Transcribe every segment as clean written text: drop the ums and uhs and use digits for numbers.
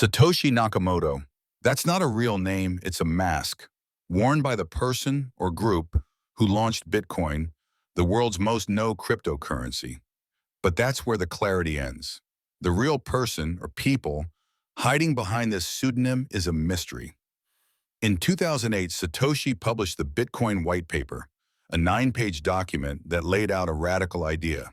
Satoshi Nakamoto. That's not a real name, it's a mask, worn by the person or group who launched Bitcoin, the world's most known cryptocurrency. But that's where the clarity ends. The real person or people hiding behind this pseudonym is a mystery. In 2008, Satoshi published the Bitcoin whitepaper, a 9-page document that laid out a radical idea: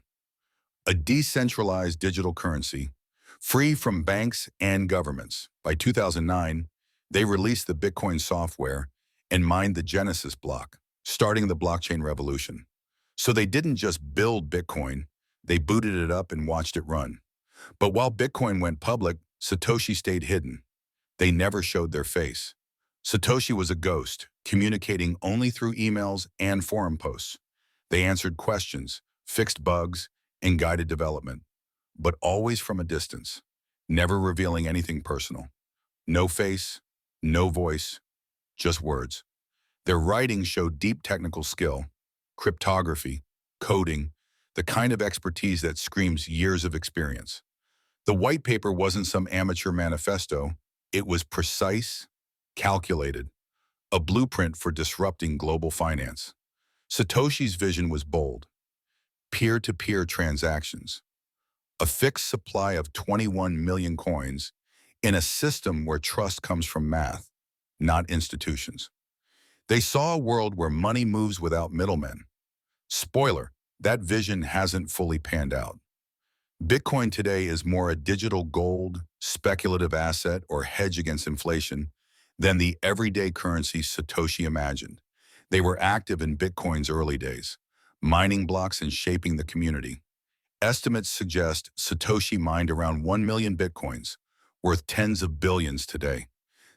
a decentralized digital currency, free from banks and governments. By 2009, they released the Bitcoin software and mined the Genesis block, starting the blockchain revolution. So they didn't just build Bitcoin, they booted it up and watched it run. But while Bitcoin went public, Satoshi stayed hidden. They never showed their face. Satoshi was a ghost, communicating only through emails and forum posts. They answered questions, fixed bugs, and guided development, but always from a distance, never revealing anything personal. No face, no voice, just words. Their writing showed deep technical skill, cryptography, coding, the kind of expertise that screams years of experience. The white paper wasn't some amateur manifesto, it was precise, calculated, a blueprint for disrupting global finance. Satoshi's vision was bold: peer-to-peer transactions, a fixed supply of 21 million coins in a system where trust comes from math, not institutions. They saw a world where money moves without middlemen. Spoiler, that vision hasn't fully panned out. Bitcoin today is more a digital gold, speculative asset, or hedge against inflation than the everyday currency Satoshi imagined. They were active in Bitcoin's early days, mining blocks and shaping the community. Estimates suggest Satoshi mined around 1 million Bitcoins, worth tens of billions today.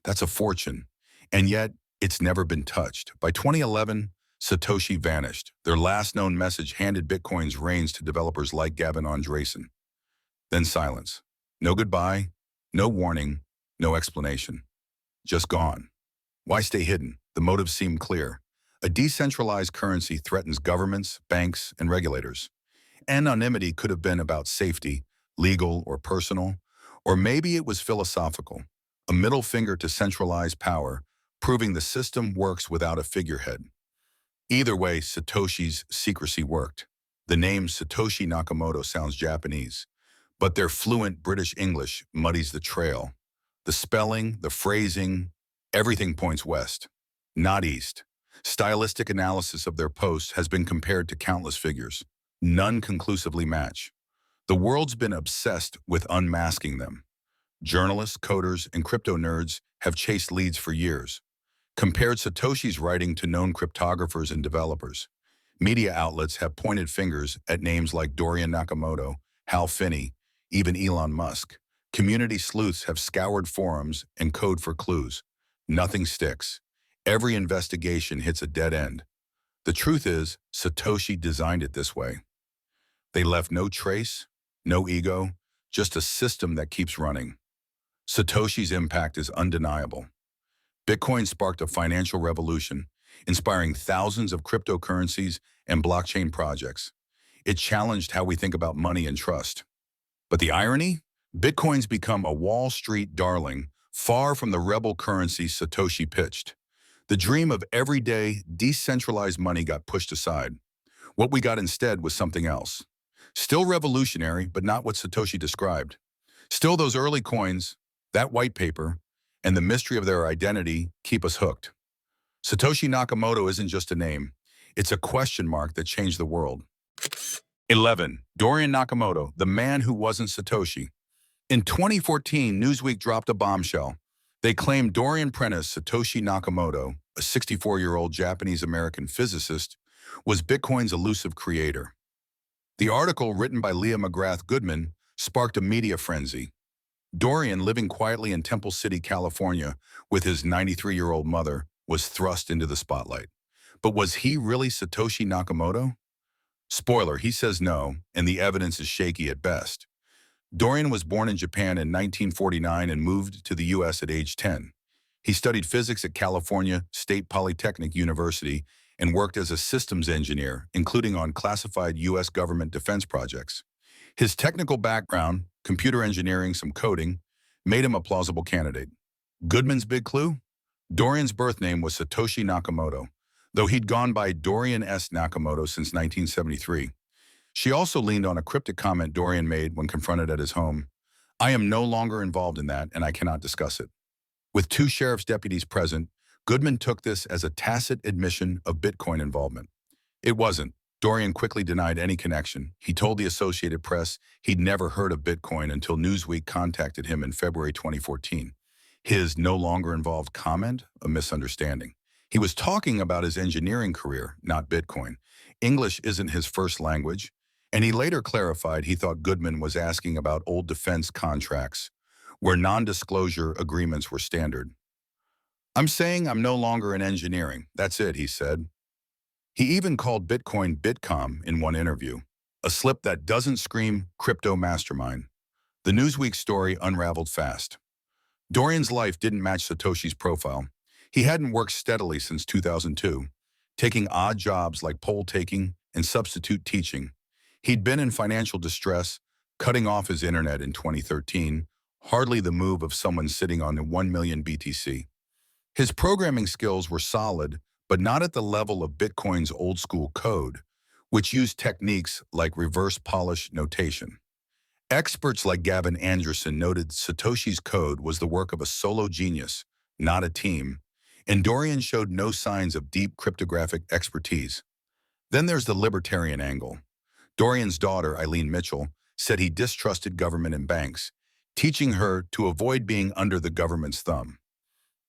That's a fortune, and yet it's never been touched. By 2011, Satoshi vanished. Their last known message handed Bitcoin's reins to developers like Gavin Andresen. Then silence. No goodbye, no warning, no explanation. Just gone. Why stay hidden? The motive seemed clear. A decentralized currency threatens governments, banks, and regulators. Anonymity could have been about safety, legal or personal, or maybe it was philosophical, a middle finger to centralized power, proving the system works without a figurehead. Either way, Satoshi's secrecy worked. The name Satoshi Nakamoto sounds Japanese, but their fluent British English muddies the trail. The spelling, the phrasing, everything points west, not east. Stylistic analysis of their posts has been compared to countless figures. None conclusively match. The world's been obsessed with unmasking them. Journalists, coders, and crypto nerds have chased leads for years, compared Satoshi's writing to known cryptographers and developers. Media outlets have pointed fingers at names like Dorian Nakamoto, Hal Finney, even Elon Musk. Community sleuths have scoured forums and code for clues. Nothing sticks. Every investigation hits a dead end. The truth is, Satoshi designed it this way. They left no trace, no ego, just a system that keeps running. Satoshi's impact is undeniable. Bitcoin sparked a financial revolution, inspiring thousands of cryptocurrencies and blockchain projects. It challenged how we think about money and trust. But the irony? Bitcoin's become a Wall Street darling, far from the rebel currency Satoshi pitched. The dream of everyday, decentralized money got pushed aside. What we got instead was something else. Still revolutionary, but not what Satoshi described. Still those early coins, that white paper, and the mystery of their identity keep us hooked. Satoshi Nakamoto isn't just a name. It's a question mark that changed the world. 11. Dorian Nakamoto, the man who wasn't Satoshi. In 2014, Newsweek dropped a bombshell. They claimed Dorian Prentice Satoshi Nakamoto, a 64-year-old Japanese-American physicist, was Bitcoin's elusive creator. The article, written by Leah McGrath Goodman, sparked a media frenzy. Dorian, living quietly in Temple City, California, with his 93-year-old mother, was thrust into the spotlight. But was he really Satoshi Nakamoto? Spoiler, he says no, and the evidence is shaky at best. Dorian was born in Japan in 1949 and moved to the U.S. at age 10. He studied physics at California State Polytechnic University and worked as a systems engineer, including on classified U.S. government defense projects. His technical background, computer engineering, some coding, made him a plausible candidate. Goodman's big clue? Dorian's birth name was Satoshi Nakamoto, though he'd gone by Dorian S. Nakamoto since 1973. She also leaned on a cryptic comment Dorian made when confronted at his home. "I am no longer involved in that, and I cannot discuss it." With two sheriff's deputies present, Goodman took this as a tacit admission of Bitcoin involvement. It wasn't. Dorian quickly denied any connection. He told the Associated Press he'd never heard of Bitcoin until Newsweek contacted him in February 2014. His no longer involved comment? A misunderstanding. He was talking about his engineering career, not Bitcoin. English isn't his first language, and he later clarified he thought Goodman was asking about old defense contracts, where non-disclosure agreements were standard. "I'm saying I'm no longer in engineering. That's it," he said. He even called Bitcoin Bitcom in one interview, a slip that doesn't scream crypto mastermind. The Newsweek story unraveled fast. Dorian's life didn't match Satoshi's profile. He hadn't worked steadily since 2002, taking odd jobs like poll taking and substitute teaching. He'd been in financial distress, cutting off his internet in 2013, hardly the move of someone sitting on 1 million BTC. His programming skills were solid, but not at the level of Bitcoin's old-school code, which used techniques like reverse polish notation. Experts like Gavin Anderson noted Satoshi's code was the work of a solo genius, not a team, and Dorian showed no signs of deep cryptographic expertise. Then there's the libertarian angle. Dorian's daughter, Eileen Mitchell, said he distrusted government and banks, teaching her to avoid being under the government's thumb.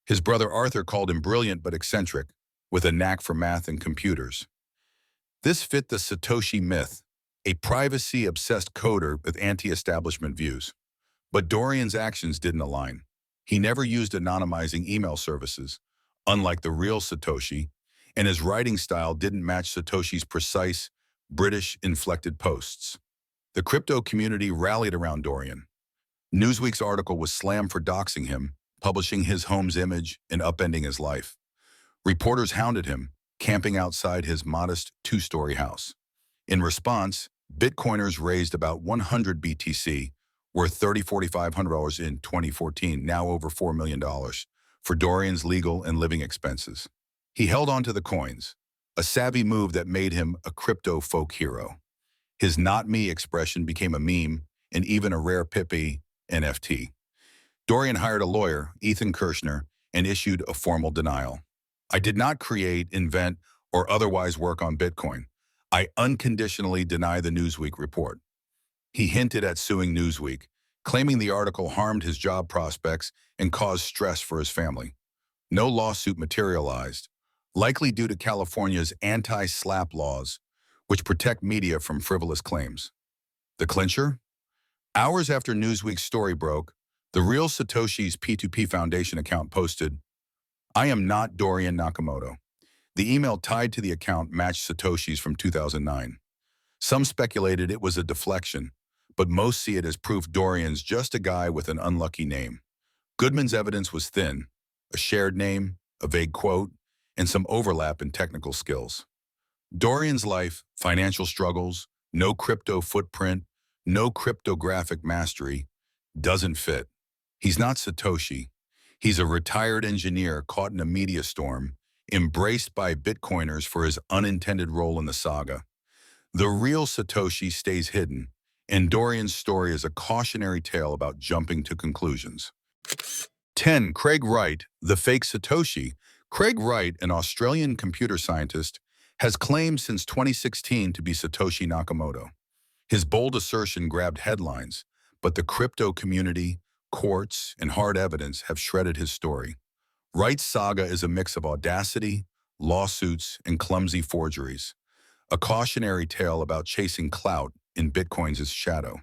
His brother Arthur called him brilliant but eccentric, with a knack for math and computers. This fit the Satoshi myth, a privacy-obsessed coder with anti-establishment views. But Dorian's actions didn't align. He never used anonymizing email services, unlike the real Satoshi, and his writing style didn't match Satoshi's precise, British-inflected posts. The crypto community rallied around Dorian. Newsweek's article was slammed for doxing him, publishing his home's image and upending his life. Reporters hounded him, camping outside his modest two-story house. In response, Bitcoiners raised about 100 BTC, worth $4,500 in 2014, now over $4 million, for Dorian's legal and living expenses. He held on to the coins, a savvy move that made him a crypto folk hero. His "not me" expression became a meme and even a rare Pippi NFT. Dorian hired a lawyer, Ethan Kirshner, and issued a formal denial. "I did not create, invent, or otherwise work on Bitcoin. I unconditionally deny the Newsweek report." He hinted at suing Newsweek, claiming the article harmed his job prospects and caused stress for his family. No lawsuit materialized, likely due to California's anti-SLAPP laws, which protect media from frivolous claims. The clincher? Hours after Newsweek's story broke, the real Satoshi's P2P Foundation account posted, "I am not Dorian Nakamoto." The email tied to the account matched Satoshi's from 2009. Some speculated it was a deflection, but most see it as proof Dorian's just a guy with an unlucky name. Goodman's evidence was thin: a shared name, a vague quote, and some overlap in technical skills. Dorian's life, financial struggles, no crypto footprint, no cryptographic mastery, doesn't fit. He's not Satoshi. He's a retired engineer caught in a media storm, embraced by Bitcoiners for his unintended role in the saga. The real Satoshi stays hidden, and Dorian's story is a cautionary tale about jumping to conclusions. 10. Craig Wright, the fake Satoshi. Craig Wright, an Australian computer scientist, has claimed since 2016 to be Satoshi Nakamoto. His bold assertion grabbed headlines, but the crypto community, courts, and hard evidence have shredded his story. Wright's saga is a mix of audacity, lawsuits, and clumsy forgeries, a cautionary tale about chasing clout in Bitcoin's shadow.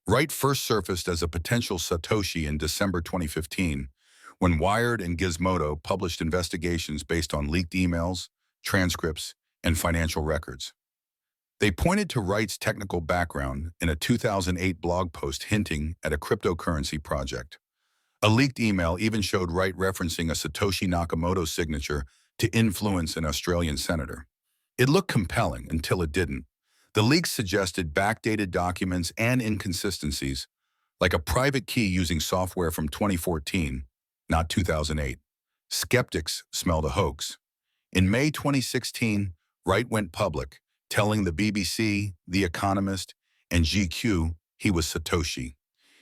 Wright first surfaced as a potential Satoshi in December 2015, when Wired and Gizmodo published investigations based on leaked emails, transcripts, and financial records. They pointed to Wright's technical background in a 2008 blog post hinting at a cryptocurrency project. A leaked email even showed Wright referencing a Satoshi Nakamoto signature to influence an Australian senator. It looked compelling until it didn't. The leaks suggested backdated documents and inconsistencies. like a private key using software from 2014, not 2008. Skeptics smelled a hoax. In May 2016, Wright went public, telling the BBC, The Economist, and GQ he was Satoshi.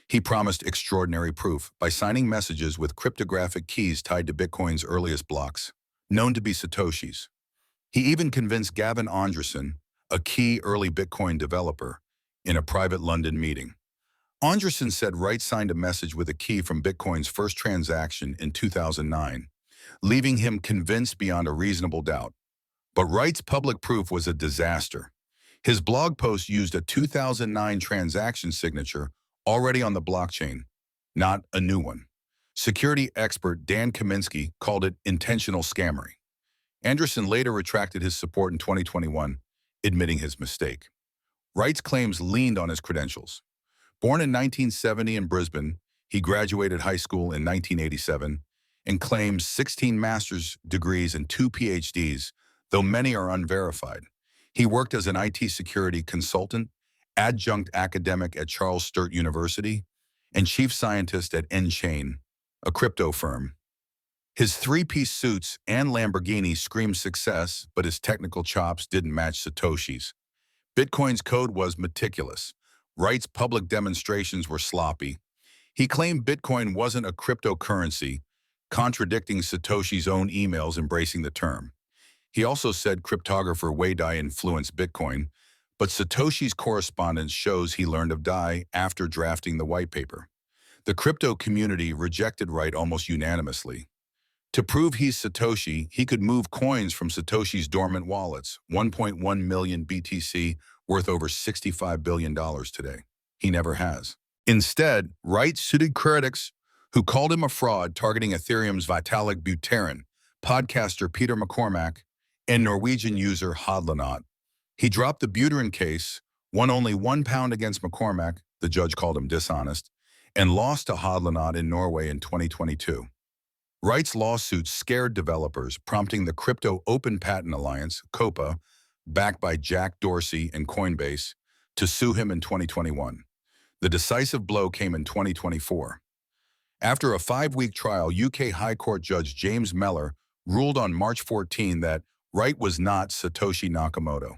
He promised extraordinary proof by signing messages with cryptographic keys tied to Bitcoin's earliest blocks, known to be Satoshis. He even convinced Gavin Andresen, a key early Bitcoin developer, in a private London meeting. Andresen said Wright signed a message with a key from Bitcoin's first transaction in 2009, leaving him convinced beyond a reasonable doubt. But Wright's public proof was a disaster. His blog post used a 2009 transaction signature already on the blockchain, not a new one. Security expert Dan Kaminsky called it intentional scammery. Andresen later retracted his support in 2021, admitting his mistake. Wright's claims leaned on his credentials. Born in 1970 in Brisbane, he graduated high school in 1987 and claims 16 master's degrees and 2 PhDs, though many are unverified. He worked as an IT security consultant, adjunct academic at Charles Sturt University, and chief scientist at nChain, a crypto firm. His three-piece suits and Lamborghini screamed success, but his technical chops didn't match Satoshi's. Bitcoin's code was meticulous. Wright's public demonstrations were sloppy. He claimed Bitcoin wasn't a cryptocurrency, contradicting Satoshi's own emails embracing the term. He also said cryptographer Wei Dai influenced Bitcoin, but Satoshi's correspondence shows he learned of Dai after drafting the whitepaper. The crypto community rejected Wright almost unanimously. To prove he's Satoshi, he could move coins from Satoshi's dormant wallets, 1.1 million BTC, worth over $65 billion today. He never has. Instead, Wright sued critics who called him a fraud targeting Ethereum's Vitalik Buterin, podcaster Peter McCormack, and Norwegian user Hodlonaut. He dropped the Buterin case, won only £1 against McCormack, the judge called him dishonest, and lost to Hodlonaut in Norway in 2022. Wright's lawsuits scared developers, prompting the Crypto Open Patent Alliance, COPA, backed by Jack Dorsey and Coinbase, to sue him in 2021. The decisive blow came in 2024. After a 5-week trial, UK High Court Judge James Mellor ruled on March 14 that Wright was not Satoshi Nakamoto.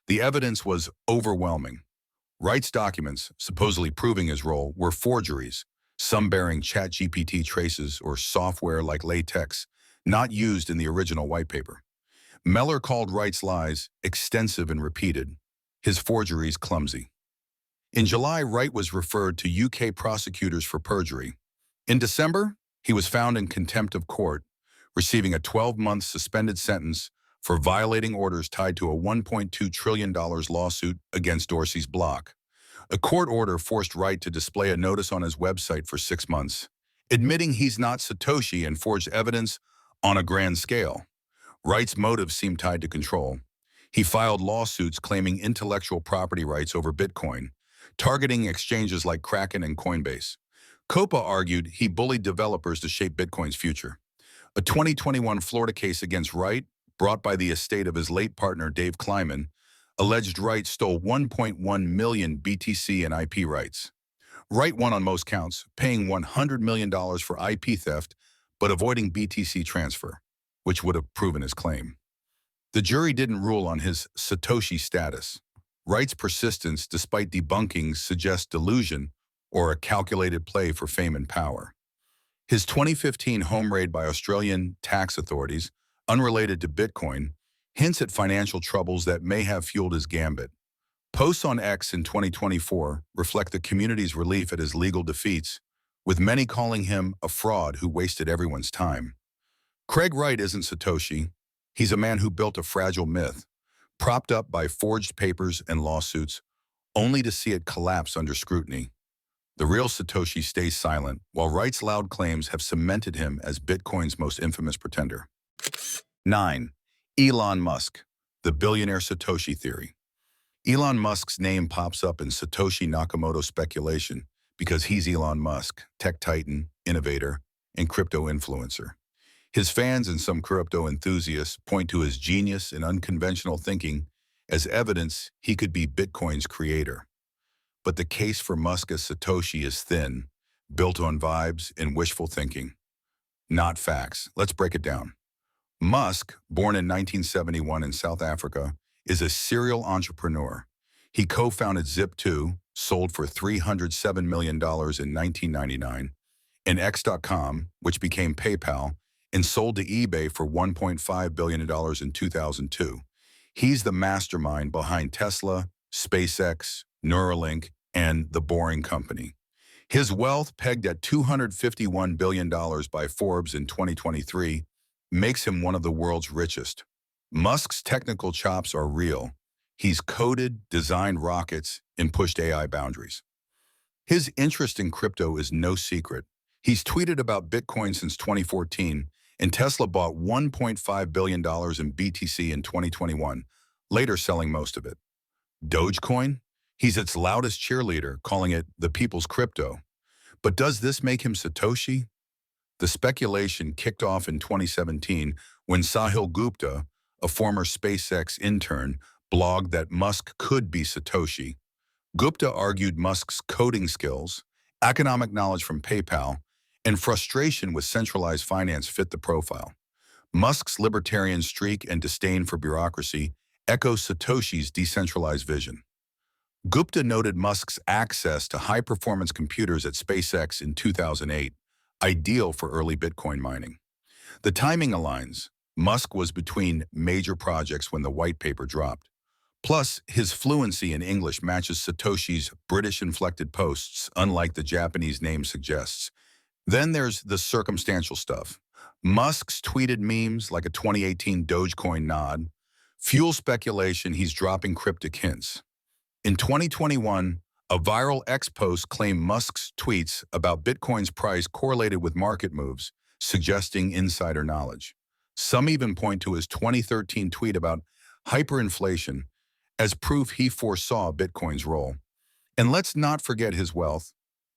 The evidence was overwhelming. Wright's documents, supposedly proving his role, were forgeries, some bearing ChatGPT traces or software like latex, not used in the original whitepaper. Mellor called Wright's lies extensive and repeated, his forgeries clumsy. In July, Wright was referred to UK prosecutors for perjury. In December, he was found in contempt of court, receiving a 12-month suspended sentence for violating orders tied to a $1.2 trillion lawsuit against Dorsey's block. A court order forced Wright to display a notice on his website for 6 months, admitting he's not Satoshi and forged evidence on a grand scale. Wright's motives seemed tied to control. He filed lawsuits claiming intellectual property rights over Bitcoin, targeting exchanges like Kraken and Coinbase. COPA argued he bullied developers to shape Bitcoin's future. A 2021 Florida case against Wright, brought by the estate of his late partner Dave Kleiman, alleged Wright stole 1.1 million BTC and IP rights. Wright won on most counts, paying $100 million for IP theft, but avoiding BTC transfer, which would have proven his claim. The jury didn't rule on his Satoshi status. Wright's persistence, despite debunkings, suggests delusion or a calculated play for fame and power. His 2015 home raid by Australian tax authorities, unrelated to Bitcoin, hints at financial troubles that may have fueled his gambit. Posts on X in 2024 reflect the community's relief at his legal defeats, with many calling him a fraud who wasted everyone's time. Craig Wright isn't Satoshi. He's a man who built a fragile myth, propped up by forged papers and lawsuits, only to see it collapse under scrutiny. The real Satoshi stays silent, while Wright's loud claims have cemented him as Bitcoin's most infamous pretender. 9. Elon Musk, the billionaire Satoshi theory. Elon Musk's name pops up in Satoshi Nakamoto speculation because he's Elon Musk, tech titan, innovator, and crypto influencer. His fans and some crypto enthusiasts point to his genius and unconventional thinking as evidence he could be Bitcoin's creator. But the case for Musk as Satoshi is thin, built on vibes and wishful thinking, not facts. Let's break it down. Musk, born in 1971 in South Africa, is a serial entrepreneur. He co-founded Zip2, sold for $307 million in 1999, and X.com, which became PayPal, and sold to eBay for $1.5 billion in 2002. He's the mastermind behind Tesla, SpaceX, Neuralink, and The Boring Company. His wealth, pegged at $251 billion by Forbes in 2023, makes him one of the world's richest. Musk's technical chops are real. He's coded, designed rockets, and pushed AI boundaries. His interest in crypto is no secret. He's tweeted about Bitcoin since 2014, and Tesla bought $1.5 billion in BTC in 2021, later selling most of it. Dogecoin? He's its loudest cheerleader, calling it the people's crypto. But does this make him Satoshi? The speculation kicked off in 2017 when Sahil Gupta, a former SpaceX intern, blogged that Musk could be Satoshi. Gupta argued Musk's coding skills, economic knowledge from PayPal, and frustration with centralized finance fit the profile. Musk's libertarian streak and disdain for bureaucracy echo Satoshi's decentralized vision. Gupta noted Musk's access to high-performance computers at SpaceX in 2008, ideal for early Bitcoin mining. The timing aligns. Musk was between major projects when the white paper dropped. Plus, his fluency in English matches Satoshi's British-inflected posts, unlike the Japanese name suggests. Then there's the circumstantial stuff. Musk's tweeted memes like a 2018 Dogecoin nod fuel speculation he's dropping cryptic hints. In 2021, a viral X post claimed Musk's tweets about Bitcoin's price correlated with market moves, suggesting insider knowledge. Some even point to his 2013 tweet about hyperinflation as proof he foresaw Bitcoin's role. And let's not forget his wealth.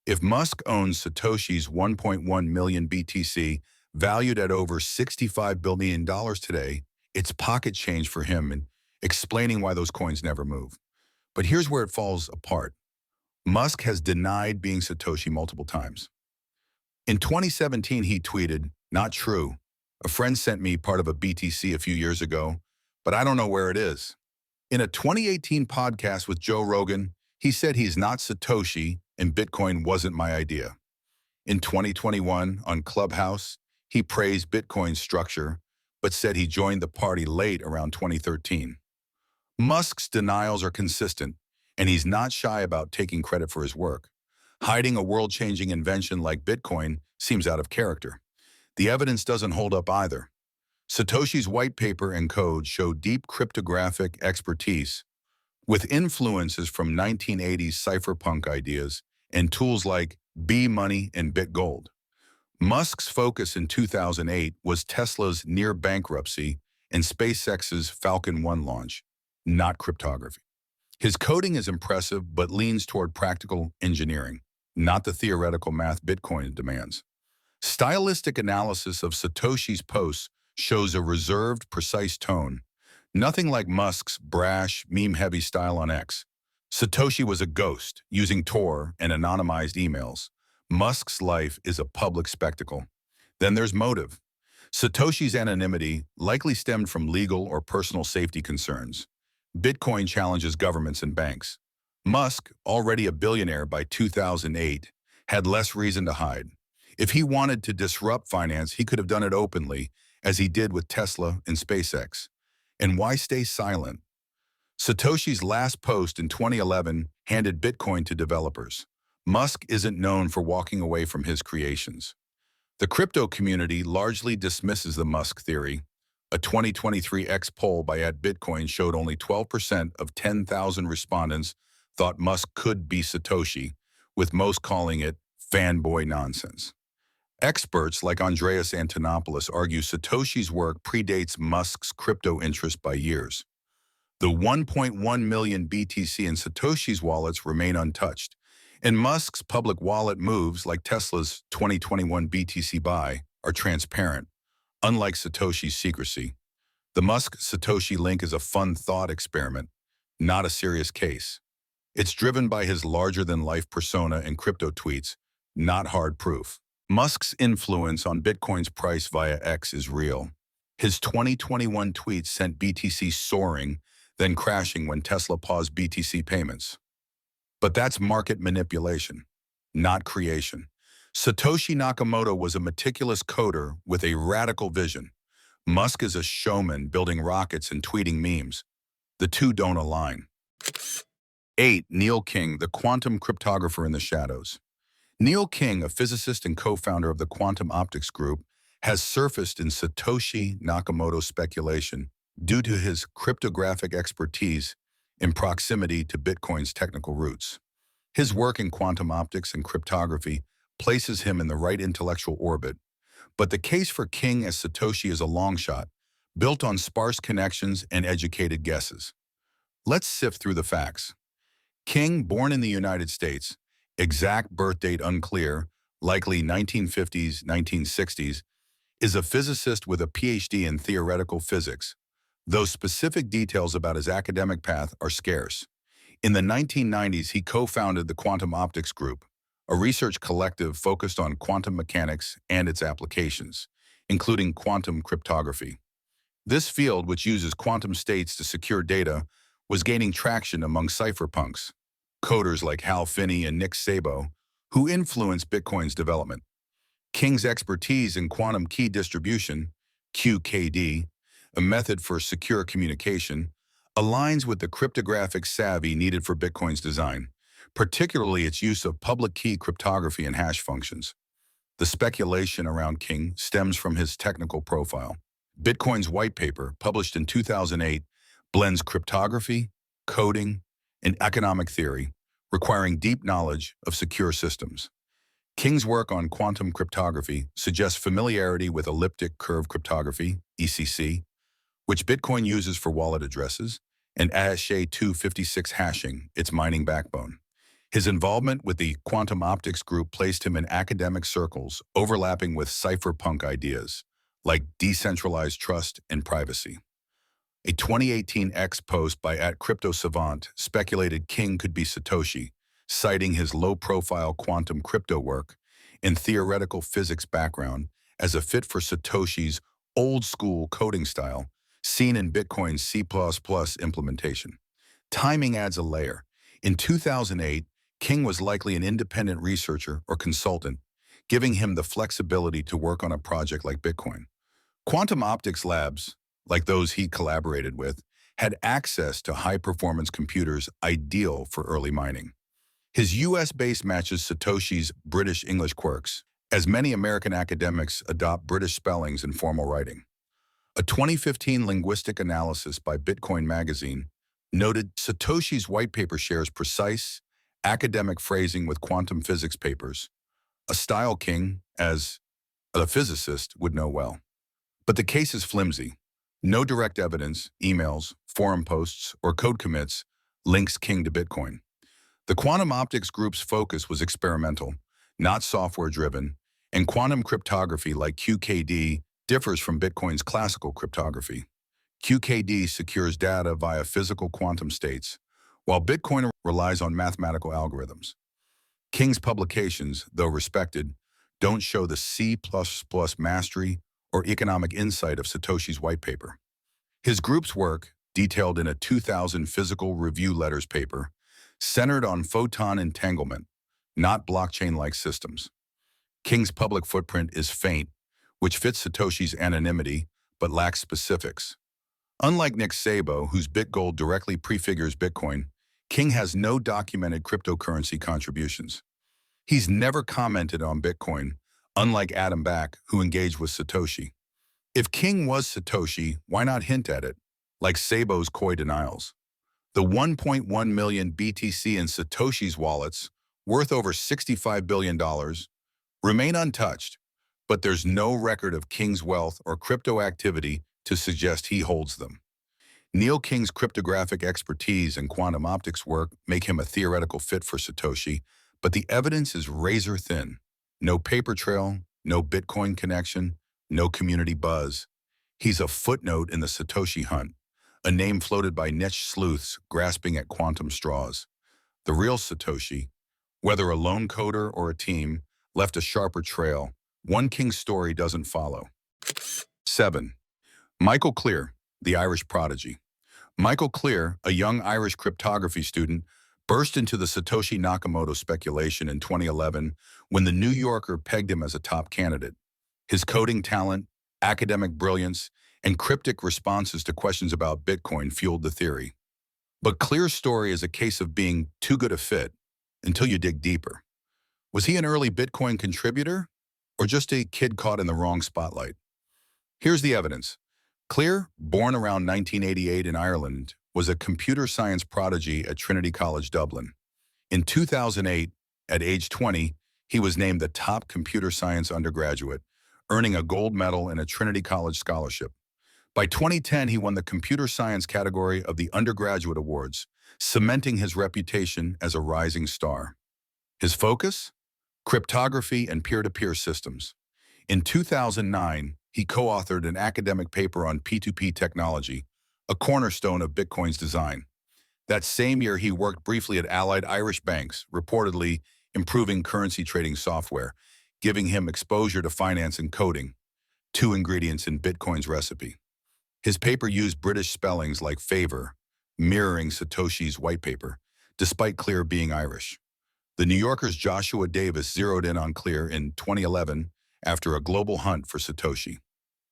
If Musk owns Satoshi's 1.1 million BTC, valued at over $65 billion today, it's pocket change for him, and explaining why those coins never move. But here's where it falls apart. Musk has denied being Satoshi multiple times. In 2017, he tweeted, "Not true. A friend sent me part of a BTC a few years ago, but I don't know where it is." In a 2018 podcast with Joe Rogan, he said he's not Satoshi and Bitcoin wasn't my idea. In 2021, on Clubhouse, he praised Bitcoin's structure, but said he joined the party late around 2013. Musk's denials are consistent, and he's not shy about taking credit for his work. Hiding a world-changing invention like Bitcoin seems out of character. The evidence doesn't hold up either. Satoshi's white paper and code show deep cryptographic expertise, with influences from 1980s cypherpunk ideas and tools like B-Money and BitGold. Musk's focus in 2008 was Tesla's near bankruptcy and SpaceX's Falcon 1 launch, not cryptography. His coding is impressive but leans toward practical engineering, not the theoretical math Bitcoin demands. Stylistic analysis of Satoshi's posts shows a reserved, precise tone, nothing like Musk's brash, meme-heavy style on X. Satoshi was a ghost, using Tor and anonymized emails. Musk's life is a public spectacle. Then there's motive. Satoshi's anonymity likely stemmed from legal or personal safety concerns. Bitcoin challenges governments and banks. Musk, already a billionaire by 2008, had less reason to hide. If he wanted to disrupt finance, he could have done it openly, as he did with Tesla and SpaceX. And why stay silent? Satoshi's last post in 2011 handed Bitcoin to developers. Musk isn't known for walking away from his creations. The crypto community largely dismisses the Musk theory. A 2023 X poll by @Bitcoin showed only 12% of 10,000 respondents thought Musk could be Satoshi, with most calling it fanboy nonsense. Experts like Andreas Antonopoulos argue Satoshi's work predates Musk's crypto interest by years. The 1.1 million BTC in Satoshi's wallets remain untouched, and Musk's public wallet moves, like Tesla's 2021 BTC buy, are transparent. Unlike Satoshi's secrecy, the Musk-Satoshi link is a fun thought experiment, not a serious case. It's driven by his larger-than-life persona and crypto tweets, not hard proof. Musk's influence on Bitcoin's price via X is real. His 2021 tweets sent BTC soaring, then crashing when Tesla paused BTC payments. But that's market manipulation, not creation. Satoshi Nakamoto was a meticulous coder with a radical vision. Musk is a showman building rockets and tweeting memes. The two don't align. 8. Neal King, the quantum cryptographer in the shadows. Neal King, a physicist and co-founder of the quantum optics group, has surfaced in Satoshi Nakamoto speculation due to his cryptographic expertise in proximity to Bitcoin's technical roots. His work in quantum optics and cryptography places him in the right intellectual orbit, but the case for King as Satoshi is a long shot, built on sparse connections and educated guesses. Let's sift through the facts. King, born in the United States, exact birth date unclear, likely 1950s, 1960s, is a physicist with a PhD in theoretical physics, though specific details about his academic path are scarce. In the 1990s, he co-founded the Quantum Optics Group, a research collective focused on quantum mechanics and its applications, including quantum cryptography. This field, which uses quantum states to secure data, was gaining traction among cypherpunks, coders like Hal Finney and Szabo, who influenced Bitcoin's development. King's expertise in quantum key distribution, QKD, a method for secure communication, aligns with the cryptographic savvy needed for Bitcoin's design, particularly its use of public key cryptography and hash functions. The speculation around King stems from his technical profile. Bitcoin's white paper, published in 2008, blends cryptography, coding, and economic theory, requiring deep knowledge of secure systems. King's work on quantum cryptography suggests familiarity with elliptic curve cryptography, ECC, which Bitcoin uses for wallet addresses, and SHA-256 hashing, its mining backbone. His involvement with the quantum optics group placed him in academic circles overlapping with cypherpunk ideas, like decentralized trust and privacy. A 2018 X post by @CryptoSavant speculated King could be Satoshi, citing his low-profile quantum crypto work and theoretical physics background as a fit for Satoshi's old-school coding style, seen in Bitcoin's C++ implementation. Timing adds a layer. In 2008, King was likely an independent researcher or consultant, giving him the flexibility to work on a project like Bitcoin. Quantum optics labs, like those he collaborated with, had access to high-performance computers ideal for early mining. His U.S. base matches Satoshi's British English quirks, as many American academics adopt British spellings in formal writing. A 2015 linguistic analysis by Bitcoin Magazine noted Satoshi's white paper shares precise, academic phrasing with quantum physics papers, a style King, as a physicist, would know well. But the case is flimsy. No direct evidence, emails, forum posts, or code commits links King to Bitcoin. The quantum optics group's focus was experimental, not software-driven, and quantum cryptography like QKD differs from Bitcoin's classical cryptography. QKD secures data via physical quantum states, while Bitcoin relies on mathematical algorithms. King's publications, though respected, don't show the C++ mastery or economic insight of Satoshi's white paper. His group's work, detailed in a 2000 Physical Review Letters paper, centered on photon entanglement, not blockchain-like systems. King's public footprint is faint, which fits Satoshi's anonymity but lacks specifics. Unlike Szabo, whose BitGold directly prefigures Bitcoin, King has no documented cryptocurrency contributions. He's never commented on Bitcoin, unlike Adam Back, who engaged with Satoshi. If King was Satoshi, why not hint at it, like Szabo's coy denials? The 1.1 million BTC in Satoshi's wallets, worth over $65 billion, remain untouched, but there's no record of King's wealth or crypto activity to suggest he holds them. Neal King's cryptographic expertise and quantum optics work make him a theoretical fit for Satoshi, but the evidence is razor thin. No paper trail, no Bitcoin connection, no community buzz. He's a footnote in the Satoshi hunt, a name floated by niche sleuths grasping at quantum straws. The real Satoshi, whether a lone coder or a team, left a sharper trail. One King's story doesn't follow. 7. Michael Clear, the Irish prodigy. Michael Clear, a young Irish cryptography student, burst into the Satoshi Nakamoto speculation in 2011 when the New Yorker pegged him as a top candidate. His coding talent, academic brilliance, and cryptic responses to questions about Bitcoin fueled the theory. But Clear's story is a case of being too good a fit until you dig deeper. Was he an early Bitcoin contributor or just a kid caught in the wrong spotlight? Here's the evidence. Clear, born around 1988 in Ireland, was a computer science prodigy at Trinity College Dublin. In 2008, at age 20, he was named the top computer science undergraduate, earning a gold medal and a Trinity College scholarship. By 2010, he won the computer science category of the undergraduate awards, cementing his reputation as a rising star. His focus? Cryptography and peer-to-peer systems. In 2009, he co-authored an academic paper on P2P technology, a cornerstone of Bitcoin's design. That same year, he worked briefly at Allied Irish Banks, reportedly improving currency trading software, giving him exposure to finance and coding, two ingredients in Bitcoin's recipe. His paper used British spellings like favor, mirroring Satoshi's whitepaper, despite Clear being Irish. The New Yorker's Joshua Davis zeroed in on Clear in 2011 after a global hunt for Satoshi.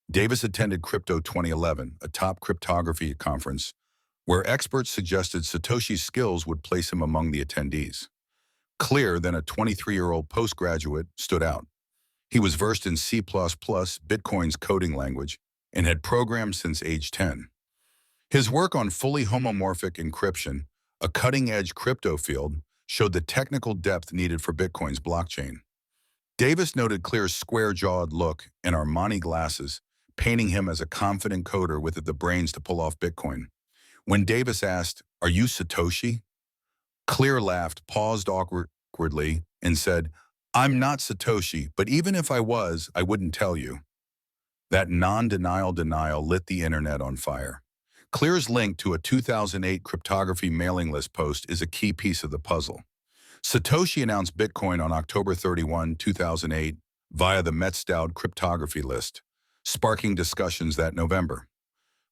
Davis attended Crypto 2011, a top cryptography conference, where experts suggested Satoshi's skills would place him among the attendees. Clear, then a 23-year-old postgraduate, stood out. He was versed in C++, Bitcoin's coding language, and had programmed since age 10. His work on fully homomorphic encryption, a cutting-edge crypto field, showed the technical depth needed for Bitcoin's blockchain. Davis noted Clear's square-jawed look and Armani glasses, painting him as a confident coder with the brains to pull off Bitcoin. When Davis asked, "Are you Satoshi?" Clear laughed, paused awkwardly, and said, "I'm not Satoshi, but even if I was, I wouldn't tell you." That non-denial denial lit the internet on fire. Clear's link to a 2008 cryptography mailing list post is a key piece of the puzzle. Satoshi announced Bitcoin on October 31, 2008, via the Metzdowd cryptography list, sparking discussions that November.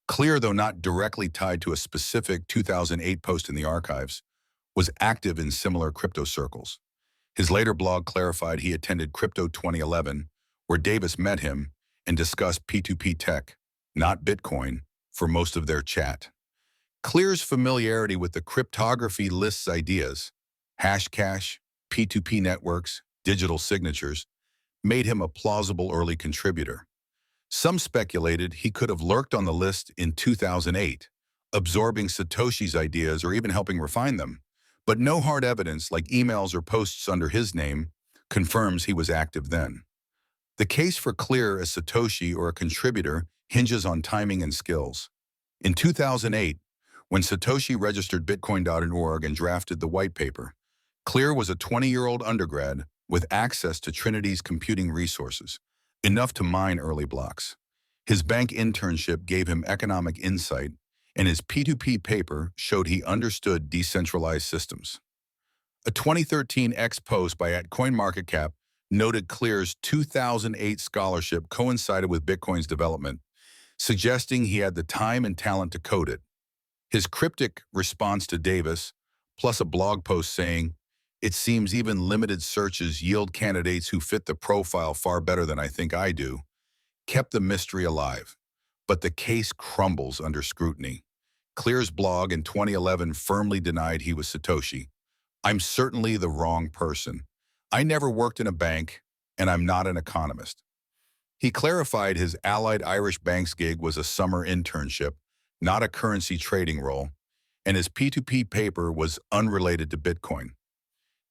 Clear, though not directly tied to a specific 2008 post in the archives, was active in similar crypto circles. His later blog clarified he attended Crypto 2011, where Davis met him and discussed P2P tech, not Bitcoin, for most of their chat. Clear's familiarity with the cryptography list's ideas, Hashcash, P2P networks, digital signatures, made him a plausible early contributor. Some speculated he could have lurked on the list in 2008, absorbing Satoshi's ideas or even helping refine them. But no hard evidence, like emails or posts under his name, confirms he was active then. The case for Clear as Satoshi or a contributor hinges on timing and skills. In 2008, when Satoshi registered Bitcoin.org and drafted the white paper, Clear was a 20-year-old undergrad with access to Trinity's computing resources, enough to mine early blocks. His bank internship gave him economic insight, and his P2P paper showed he understood decentralized systems. A 2013 X post by @CoinMarketCap noted Clear's 2008 scholarship coincided with Bitcoin's development, suggesting he had the time and talent to code it. His cryptic response to Davis, plus a blog post saying, "It seems even limited searches yield candidates who fit the profile far better than I think I do," kept the mystery alive. But the case crumbles under scrutiny. Clear's blog in 2011 firmly denied he was Satoshi. "I'm certainly the wrong person. I never worked in a bank, and I'm not an economist." He clarified his Allied Irish Banks gig was a summer internship, not a currency trading role, and his P2P paper was unrelated to Bitcoin.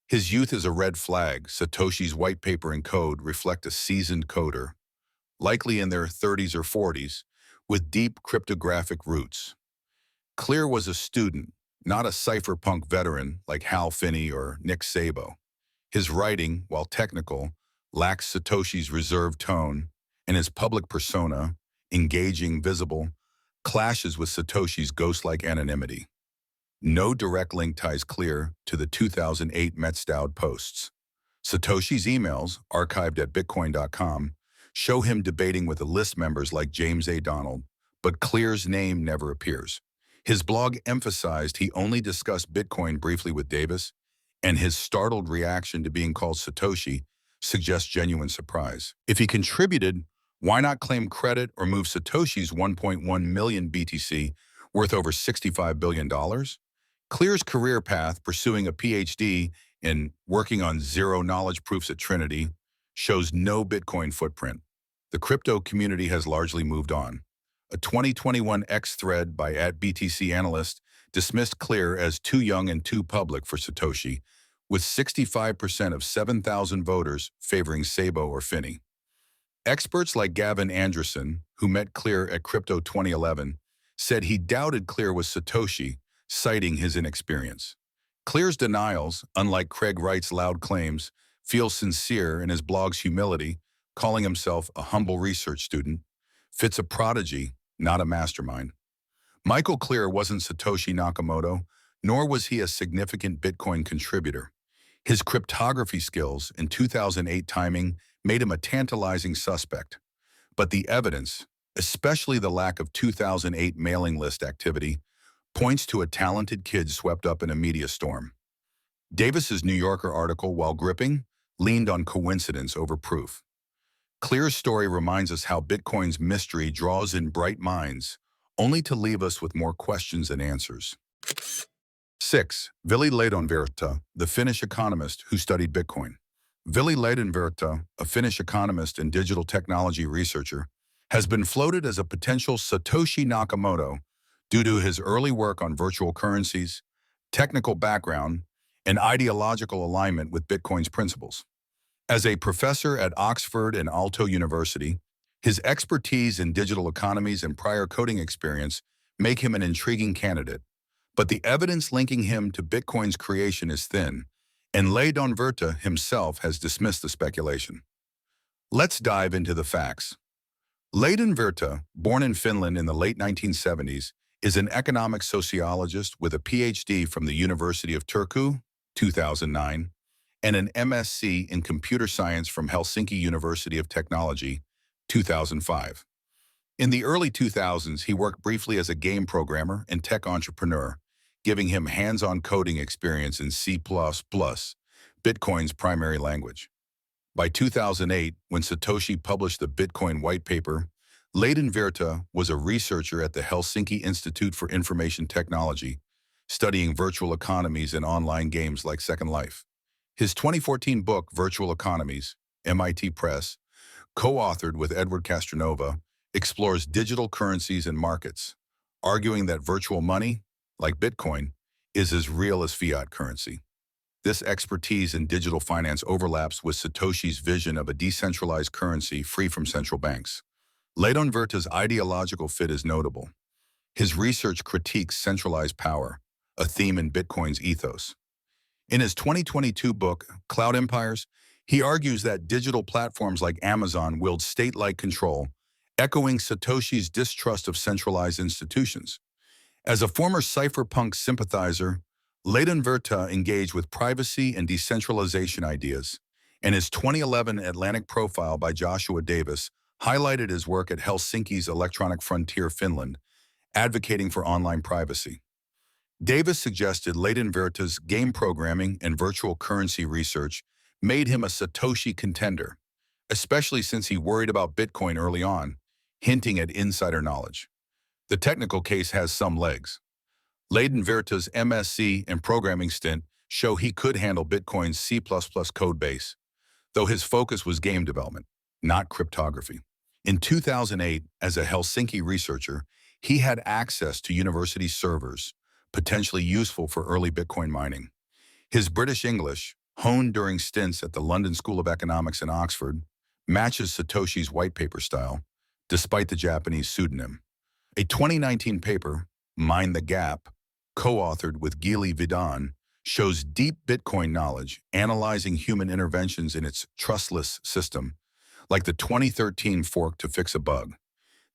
His youth is a red flag. Satoshi's white paper and code reflect a seasoned coder, likely in their 30s or 40s, with deep cryptographic roots. Clear was a student, not a cypherpunk veteran like Hal Finney or Nick Szabo. His writing, while technical, lacks Satoshi's reserved tone, and his public persona, engaging, visible, clashes with Satoshi's ghost-like anonymity. No direct link ties Clear to the 2008 Metzdowd posts. Satoshi's emails, archived at bitcoin.com, show him debating with the list members like James A. Donald, but Clear's name never appears. His blog emphasized he only discussed Bitcoin briefly with Davis, and his startled reaction to being called Satoshi suggests genuine surprise. If he contributed, why not claim credit or move Satoshi's 1.1 million BTC, worth over $65 billion? Clear's career path, pursuing a PhD in working on zero-knowledge proofs at Trinity, shows no Bitcoin footprint. The crypto community has largely moved on. A 2021 X thread by @BTC analyst dismissed Clear as too young and too public for Satoshi, with 65% of 7,000 voters favoring Szabo or Finney. Experts like Gavin Anderson, who met Clear at Crypto 2011, said he doubted Clear was Satoshi, citing his inexperience. Clear's denials, unlike Craig Wright's loud claims, feel sincere, and his blog's humility, calling himself a humble research student, fits a prodigy, not a mastermind. Michael Clear wasn't Satoshi Nakamoto, nor was he a significant Bitcoin contributor. His cryptography skills and 2008 timing made him a tantalizing suspect. But the evidence, especially the lack of 2008 mailing list activity, points to a talented kid swept up in a media storm. Davis's New Yorker article, while gripping, leaned on coincidence over proof. Clear's story reminds us how Bitcoin's mystery draws in bright minds, only to leave us with more questions than answers. 6. Vili Lehdonvirta, the Finnish economist who studied Bitcoin. Vili Lehdonvirta, a Finnish economist and digital technology researcher, has been floated as a potential Satoshi Nakamoto due to his early work on virtual currencies, technical background, and ideological alignment with Bitcoin's principles. As a professor at Oxford and Aalto University, his expertise in digital economies and prior coding experience make him an intriguing candidate. But the evidence linking him to Bitcoin's creation is thin, and Lehdonvirta himself has dismissed the speculation. Let's dive into the facts. Lehdonvirta, born in Finland in the late 1970s, is an economic sociologist with a PhD from the University of Turku, 2009, and an MSc in computer science from Helsinki University of Technology, 2005. In the early 2000s, he worked briefly as a game programmer and tech entrepreneur, giving him hands-on coding experience in C++, Bitcoin's primary language. By 2008, when Satoshi published the Bitcoin whitepaper, Lehdonvirta was a researcher at the Helsinki Institute for Information Technology, studying virtual economies and online games like Second Life. His 2014 book, Virtual Economies, MIT Press, co-authored with Edward Castronova, explores digital currencies and markets, arguing that virtual money, like Bitcoin, is as real as fiat currency. This expertise in digital finance overlaps with Satoshi's vision of a decentralized currency free from central banks. Lehdonvirta's ideological fit is notable. His research critiques centralized power, a theme in Bitcoin's ethos. In his 2022 book, Cloud Empires, he argues that digital platforms like Amazon wield state-like control, echoing Satoshi's distrust of centralized institutions. As a former cypherpunk sympathizer, Lehdonvirta engaged with privacy and decentralization ideas, and his 2011 Atlantic profile by Joshua Davis highlighted his work at Helsinki's Electronic Frontier, Finland, advocating for online privacy. Davis suggested Lehdonvirta's game programming and virtual currency research made him a Satoshi contender, especially since he worried about Bitcoin early on, hinting at insider knowledge. The technical case has some legs. Lehdonvirta's MSc and programming stint show he could handle Bitcoin's C++ code base, though his focus was game development, not cryptography. In 2008, as a Helsinki researcher, he had access to university servers, potentially useful for early Bitcoin mining. His British English, honed during stints at the London School of Economics and Oxford, matches Satoshi's whitepaper style, despite the Japanese pseudonym. A 2019 paper, Mind the Gap, co-authored with Vili Lehdonvirta, shows deep Bitcoin knowledge, analyzing human interventions in its trustless system, like the 2013 fork to fix a bug.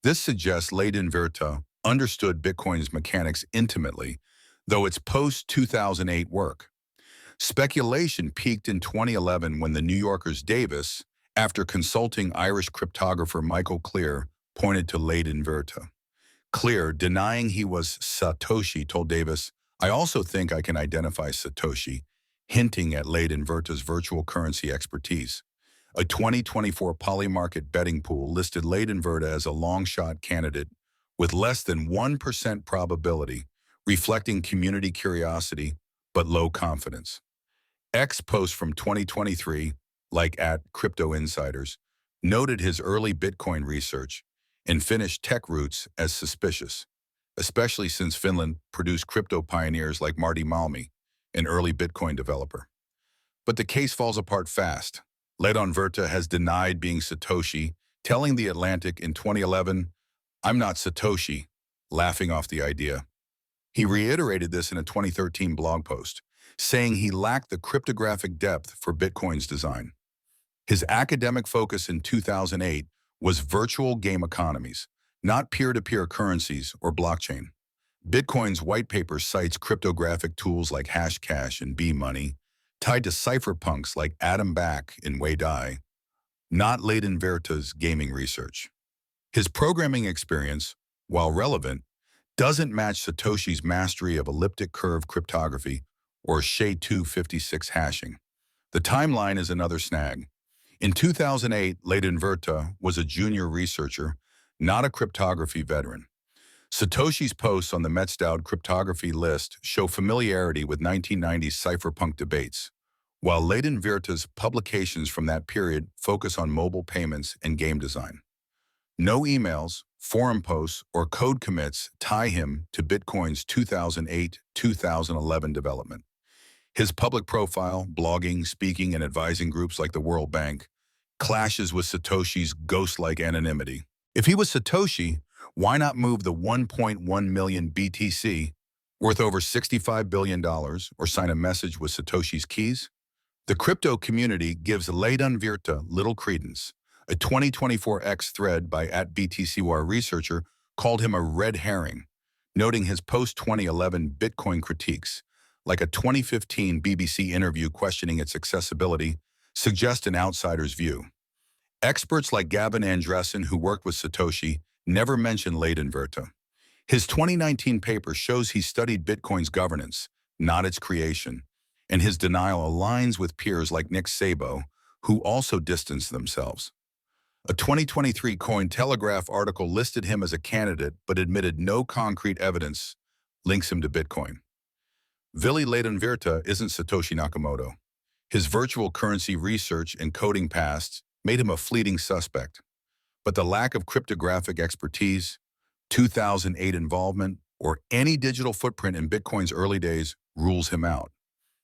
This suggests Lehdonvirta understood Bitcoin's mechanics intimately, though it's post-2008 work. Speculation peaked in 2011 when the New Yorker's Davis, after consulting Irish cryptographer Michael Clear, pointed to Lehdonvirta. Clear, denying he was Satoshi, told Davis, "I also think I can identify Satoshi," hinting at Lehdonvirta's virtual currency expertise. A 2024 Polymarket betting pool listed Lehdonvirta as a long-shot candidate with less than 1% probability, reflecting community curiosity but low confidence. X posts from 2023, like at Crypto Insiders, noted his early Bitcoin research and Finnish tech roots as suspicious, especially since Finland produced crypto pioneers like Martti Malmi, an early Bitcoin developer. But the case falls apart fast. Lehdonvirta has denied being Satoshi, telling The Atlantic in 2011, "I'm not Satoshi," laughing off the idea. He reiterated this in a 2013 blog post, saying he lacked the cryptographic depth for Bitcoin's design. His academic focus in 2008 was virtual game economies, not peer-to-peer currencies or blockchain. Bitcoin's whitepaper cites cryptographic tools like Hashcash and B-Money, tied to cypherpunks like Adam Back and Wei Dai, not Lehdonvirta's gaming research. His programming experience, while relevant, doesn't match Satoshi's mastery of elliptic curve cryptography or SHA-256 hashing. The timeline is another snag. In 2008, Lehdonvirta was a junior researcher, not a cryptography veteran. Satoshi's posts on the Metzdowd cryptography list show familiarity with 1990s cypherpunk debates, while Lehdonvirta's publications from that period focus on mobile payments and game design. No emails, forum posts, or code commits tie him to Bitcoin's 2008-2011 development. His public profile, blogging, speaking, and advising groups like the World Bank clashes with Satoshi's ghost-like anonymity. If he was Satoshi, why not move the 1.1 million BTC, worth over $65 billion, or sign a message with Satoshi's keys? The crypto community gives Lehdonvirta little credence. A 2024 X thread by @BTCWar researcher called him a red herring, noting his post-2011 Bitcoin critiques, like a 2015 BBC interview questioning its accessibility, suggest an outsider's view. Experts like Gavin Andresen, who worked with Satoshi, never mention Lehdonvirta. His 2019 paper shows he studied Bitcoin's governance, not its creation, and his denial aligns with peers like Szabo, who also distanced themselves. A 2023 Cointelegraph article listed him as a candidate but admitted no concrete evidence links him to Bitcoin. Vili Lehdonvirta isn't Satoshi Nakamoto. His virtual currency research and coding past made him a fleeting suspect, but the lack of cryptographic expertise, 2008 involvement, or any digital footprint in Bitcoin's early days rules him out.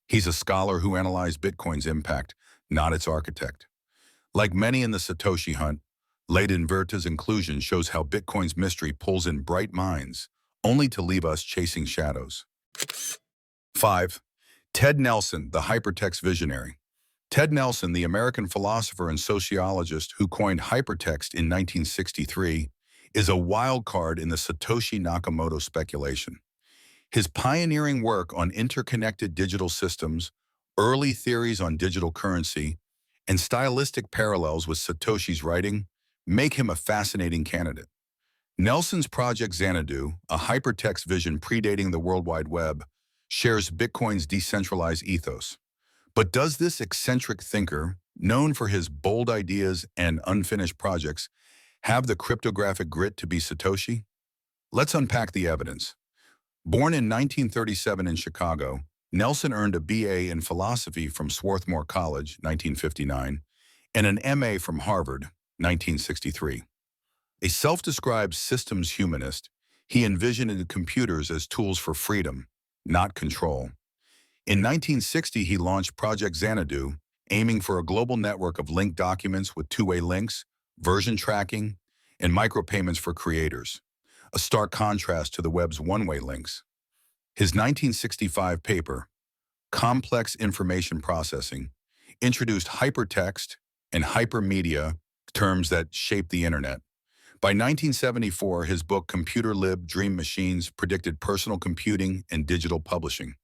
He's a scholar who analyzed Bitcoin's impact, not its architect. Like many in the Satoshi hunt, Lehdonvirta's inclusion shows how Bitcoin's mystery pulls in bright minds, only to leave us chasing shadows. 5. Ted Nelson, the hypertext visionary. Ted Nelson, the American philosopher and sociologist who coined hypertext in 1963, is a wild card in the Satoshi Nakamoto speculation. His pioneering work on interconnected digital systems, early theories on digital currency, and stylistic parallels with Satoshi's writing make him a fascinating candidate. Nelson's Project Xanadu, a hypertext vision predating the World Wide Web, shares Bitcoin's decentralized ethos. But does this eccentric thinker, known for his bold ideas and unfinished projects, have the cryptographic grit to be Satoshi? Let's unpack the evidence. Born in 1937 in Chicago, Nelson earned a BA in philosophy from Swarthmore College, 1959, and an MA from Harvard, 1963. A self-described systems humanist, he envisioned computers as tools for freedom, not control. In 1960, he launched Project Xanadu, aiming for a global network of linked documents with two-way links, version tracking, and micropayments for creators, a stark contrast to the web's one-way links. His 1965 paper, Complex Information Processing, introduced hypertext and hypermedia, terms that shaped the internet. By 1974, his book Computer Lib Dream Machines predicted personal computing and digital publishing,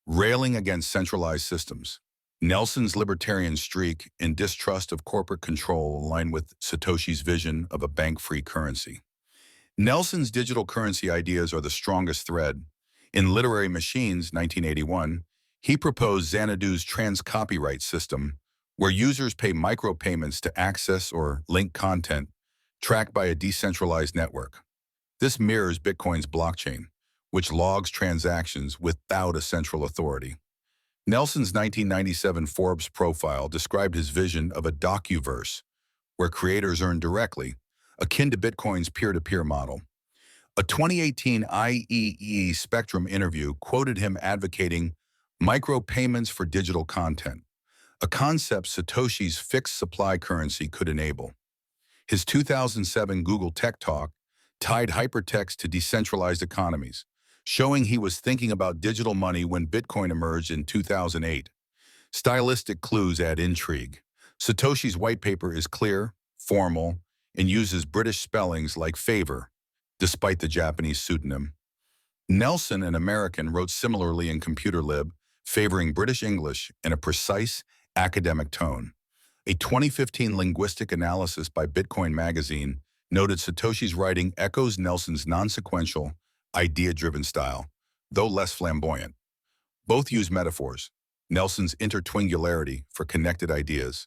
railing against centralized systems. Nelson's libertarian streak and distrust of corporate control align with Satoshi's vision of a bank-free currency. Nelson's digital currency ideas are the strongest thread. In Literary Machines, 1981, he proposed Xanadu's trans-copyright system, where users pay micropayments to access or link content tracked by a decentralized network. This mirrors Bitcoin's blockchain, which logs transactions without a central authority. Nelson's 1997 Forbes profile described his vision of a docuverse, where creators earn directly, akin to Bitcoin's peer-to-peer model. A 2018 IEEE Spectrum interview quoted him advocating micropayments for digital content, a concept Satoshi's fixed supply currency could enable. His 2007 Google Tech Talk tied hypertext to decentralized economies, showing he was thinking about digital money when Bitcoin emerged in 2008. Stylistic clues add intrigue. Satoshi's white paper is clear, formal, and uses British spellings like favor, despite the Japanese pseudonym. Nelson, an American, wrote similarly in Computer Lib, favoring British English in a precise academic tone. A 2015 linguistic analysis by Bitcoin Magazine noted Satoshi's writing echoes Nelson's non-sequential, idea-driven style, though less flamboyant. Both use metaphors, Nelson's intertwingularity for connected ideas,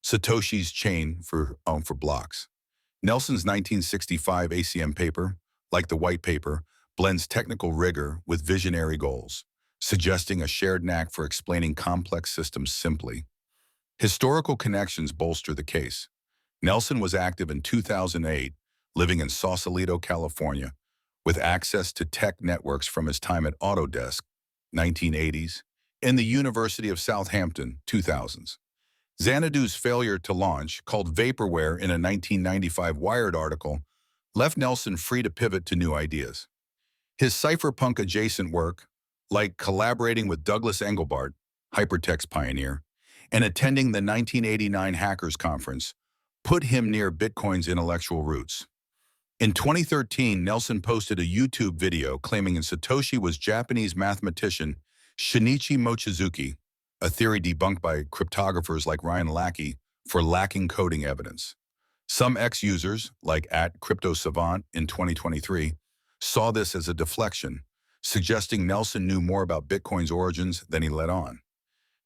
Satoshi's chain for blocks. Nelson's 1965 ACM paper, like the white paper, blends technical rigor with visionary goals, suggesting a shared knack for explaining complex systems simply. Historical connections bolster the case. Nelson was active in 2008, living in Sausalito, California, with access to tech networks from his time at Autodesk, 1980s, and the University of Southampton, 2000s. Xanadu's failure to launch, called vaporware in a 1995 Wired article, left Nelson free to pivot to new ideas. His cypherpunk-adjacent work, like collaborating with Douglas Engelbart, hypertext pioneer, and attending the 1989 Hackers Conference, put him near Bitcoin's intellectual roots. In 2013, Nelson posted a YouTube video claiming Satoshi was Japanese mathematician Shinichi Mochizuki, a theory debunked by cryptographers like Ryan Lackey for lacking coding evidence. Some ex-users, like @CryptoSavant in 2023, saw this as a deflection, suggesting Nelson knew more about Bitcoin's origins than he let on.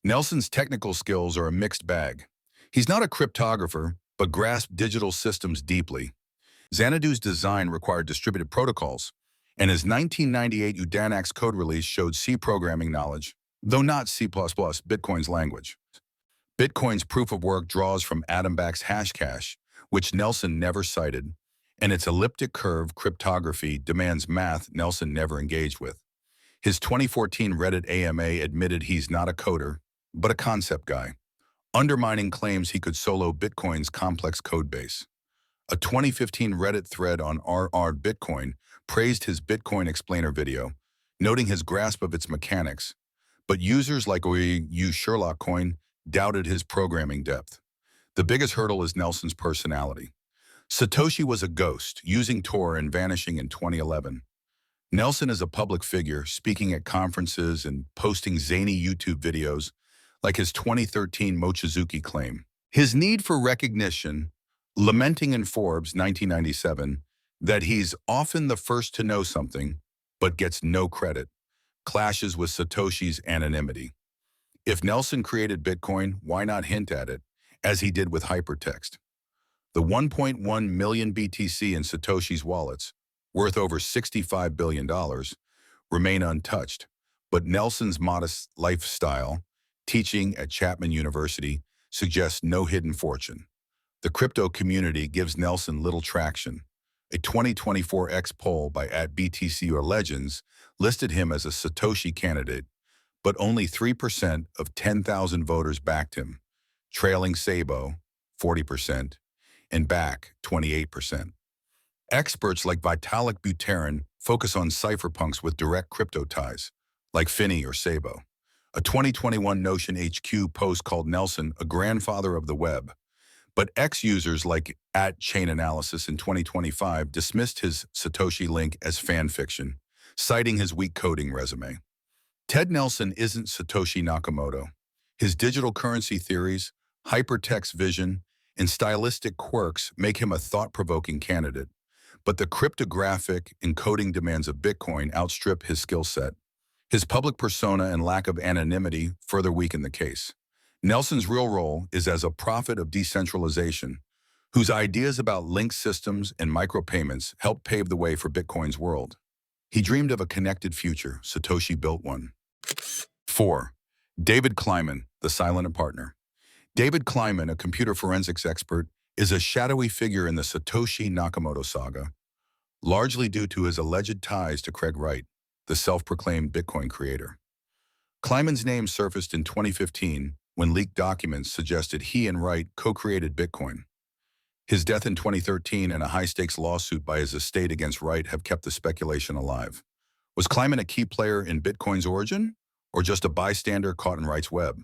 Nelson's technical skills are a mixed bag. He's not a cryptographer, but grasped digital systems deeply. Xanadu's design required distributed protocols, and his 1998 Udanax code release showed C programming knowledge, though not C++, Bitcoin's language. Bitcoin's proof-of-work draws from Atomback's Hashcash, which Nelson never cited, and its elliptic curve cryptography demands math Nelson never engaged with. His 2014 Reddit AMA admitted he's not a coder, but a concept guy, undermining claims he could solo Bitcoin's complex codebase. A 2015 Reddit thread on RR Bitcoin praised his Bitcoin explainer video, noting his grasp of its mechanics, but users like U Sherlock Coin doubted his programming depth. The biggest hurdle is Nelson's personality. Satoshi was a ghost, using Tor and vanishing in 2011. Nelson is a public figure, speaking at conferences and posting zany YouTube videos, like his 2013 Mochizuki claim. His need for recognition, lamenting in Forbes 1997 that he's often the first to know something, but gets no credit, clashes with Satoshi's anonymity. If Nelson created Bitcoin, why not hint at it, as he did with hypertext? The 1.1 million BTC in Satoshi's wallets, worth over $65 billion, remain untouched, but Nelson's modest lifestyle, teaching at Chapman University, suggests no hidden fortune. The crypto community gives Nelson little traction. A 2024 X poll by @BTCOrLegends listed him as a Satoshi candidate, but only 3% of 10,000 voters backed him, trailing Szabo, 40%, and Back, 28%. Experts like Vitalik Buterin focus on cypherpunks with direct crypto ties, like Finney or Szabo. A 2021 Notion HQ post called Nelson a grandfather of the web, But ex-users like @ChainAnalysis in 2025 dismissed his Satoshi link as fan fiction, citing his weak coding resume. Ted Nelson isn't Satoshi Nakamoto. His digital currency theories, hypertext vision, and stylistic quirks make him a thought-provoking candidate. But the cryptographic and coding demands of Bitcoin outstrip his skill set. His public persona and lack of anonymity further weaken the case. Nelson's real role is as a prophet of decentralization, whose ideas about linked systems and micropayments helped pave the way for Bitcoin's world. He dreamed of a connected future. Satoshi built one. 4. David Kleiman, the silent partner. David Kleiman, a computer forensics expert, is a shadowy figure in the Satoshi Nakamoto saga, largely due to his alleged ties to Wright, the self-proclaimed Bitcoin creator. Kleiman's name surfaced in 2015 when leaked documents suggested he and Wright co-created Bitcoin. His death in 2013 and a high-stakes lawsuit by his estate against Wright have kept the speculation alive. Was Kleiman a key player in Bitcoin's origin, or just a bystander caught in Wright's web?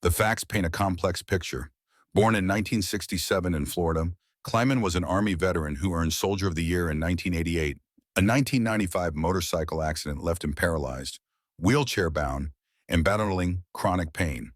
The facts paint a complex picture. Born in 1967 in Florida, Kleiman was an Army veteran who earned Soldier of the Year in 1988. A 1995 motorcycle accident left him paralyzed, wheelchair-bound, and battling chronic pain.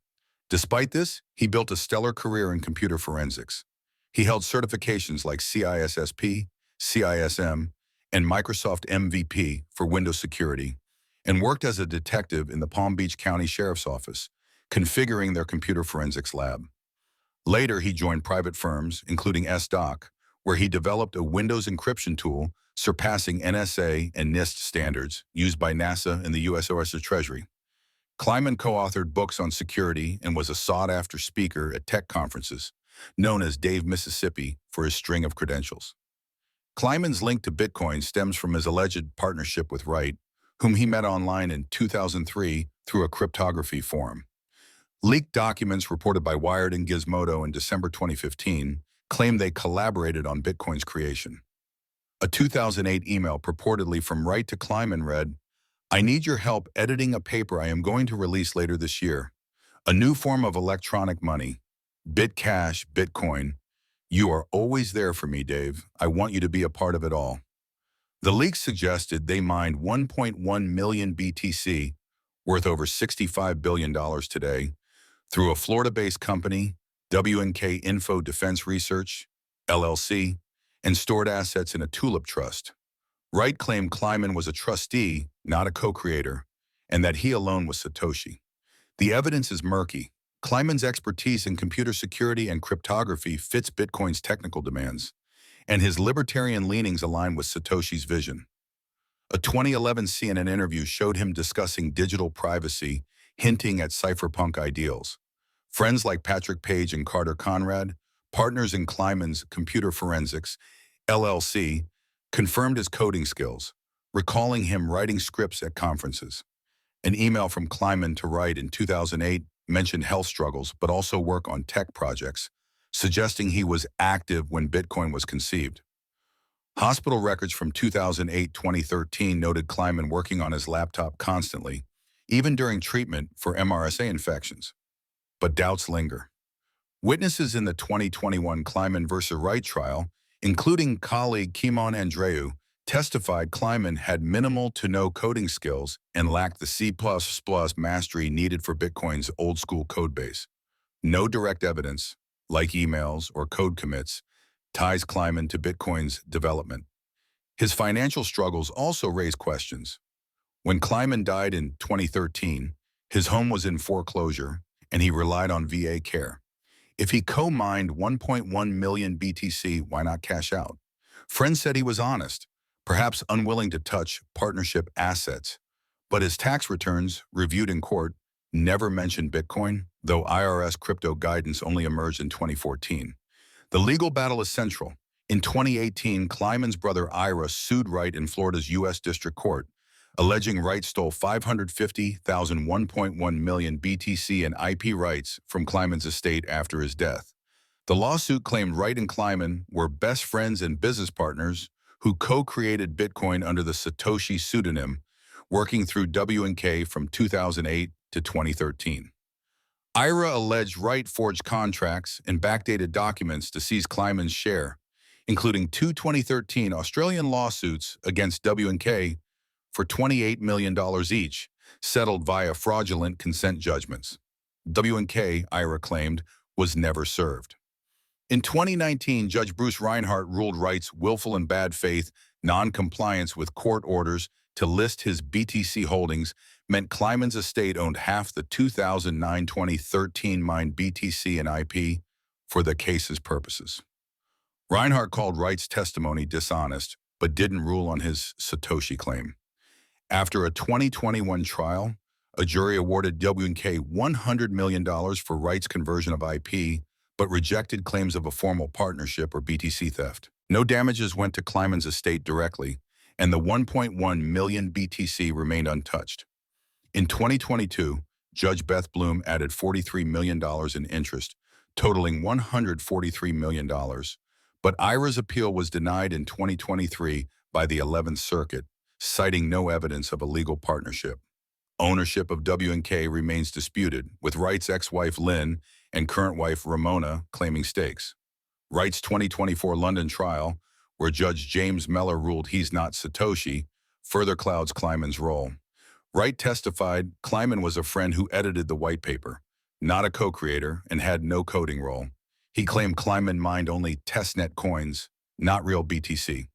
Despite this, he built a stellar career in computer forensics. He held certifications like CISSP, CISM, and Microsoft MVP for Windows security, and worked as a detective in the Palm Beach County Sheriff's Office, configuring their computer forensics lab. Later, he joined private firms, including SDoc, where he developed a Windows encryption tool surpassing NSA and NIST standards used by NASA and the U.S. Treasury. Kleiman co-authored books on security and was a sought-after speaker at tech conferences, known as Dave Mississippi for his string of credentials. Kleiman's link to Bitcoin stems from his alleged partnership with Wright, whom he met online in 2003 through a cryptography forum. Leaked documents reported by Wired and Gizmodo in December 2015 claim they collaborated on Bitcoin's creation. A 2008 email purportedly from Wright to Kleiman read, "I need your help editing a paper I am going to release later this year. A new form of electronic money. Bitcash, Bitcoin. You are always there for me, Dave. I want you to be a part of it all." The leaks suggested they mined 1.1 million BTC, worth over $65 billion today, through a Florida-based company, WNK Info Defense Research, LLC, and stored assets in a tulip trust. Wright claimed Kleiman was a trustee, not a co-creator, and that he alone was Satoshi. The evidence is murky. Kleiman's expertise in computer security and cryptography fits Bitcoin's technical demands, and his libertarian leanings align with Satoshi's vision. A 2011 CNN interview showed him discussing digital privacy, hinting at cypherpunk ideals. Friends like Patrick Page and Carter Conrad, partners in Kleiman's Computer Forensics, LLC, confirmed his coding skills, recalling him writing scripts at conferences. An email from Kleiman to Wright in 2008 mentioned health struggles, but also work on tech projects, suggesting he was active when Bitcoin was conceived. Hospital records from 2008-2013 noted Kleiman working on his laptop constantly, even during treatment for MRSA infections. But doubts linger. Witnesses in the 2021 Kleiman versus Wright trial, including colleague Kleiman Andreu, testified Kleiman had minimal to no coding skills and lacked the C++ mastery needed for Bitcoin's old-school codebase. No direct evidence, like emails or code commits, ties Kleiman to Bitcoin's development. His financial struggles also raise questions. When Kleiman died in 2013, his home was in foreclosure, and he relied on VA care. If he co-mined 1.1 million BTC, why not cash out? Friends said he was honest, perhaps unwilling to touch partnership assets, but his tax returns, reviewed in court, never mentioned Bitcoin, though IRS crypto guidance only emerged in 2014. The legal battle is central. In 2018, Kleiman's brother Ira sued Wright in Florida's U.S. District Court, alleging Wright stole 550,000 1.1 million BTC and IP rights from Kleiman's estate after his death. The lawsuit claimed Wright and Kleiman were best friends and business partners who co-created Bitcoin under the Satoshi pseudonym, working through WNK from 2008 to 2013. IRA alleged Wright forged contracts and backdated documents to seize Kleiman's share, including two 2013 Australian lawsuits against W&K for $28 million each, settled via fraudulent consent judgments. W&K, IRA claimed, was never served. In 2019, Judge Bruce Reinhart ruled Wright's willful and bad faith non-compliance with court orders to list his BTC holdings meant Kleiman's estate owned half the 2009-2013 mined BTC and IP for the case's purposes. Reinhart called Wright's testimony dishonest, but didn't rule on his Satoshi claim. After a 2021 trial, a jury awarded W&K $100 million for Wright's conversion of IP, but rejected claims of a formal partnership or BTC theft. No damages went to Kleiman's estate directly, and the 1.1 million BTC remained untouched. In 2022, Judge Beth Bloom added $43 million in interest, totaling $143 million, but IRA's appeal was denied in 2023 by the 11th Circuit, citing no evidence of a legal partnership. Ownership of W&K remains disputed, with Wright's ex-wife Lynn and current wife Ramona claiming stakes. Wright's 2024 London trial, where Judge James Mellor ruled he's not Satoshi, further clouds Kleiman's role. Wright testified Kleiman was a friend who edited the white paper, not a co-creator, and had no coding role. He claimed Kleiman mined only testnet coins, not real BTC.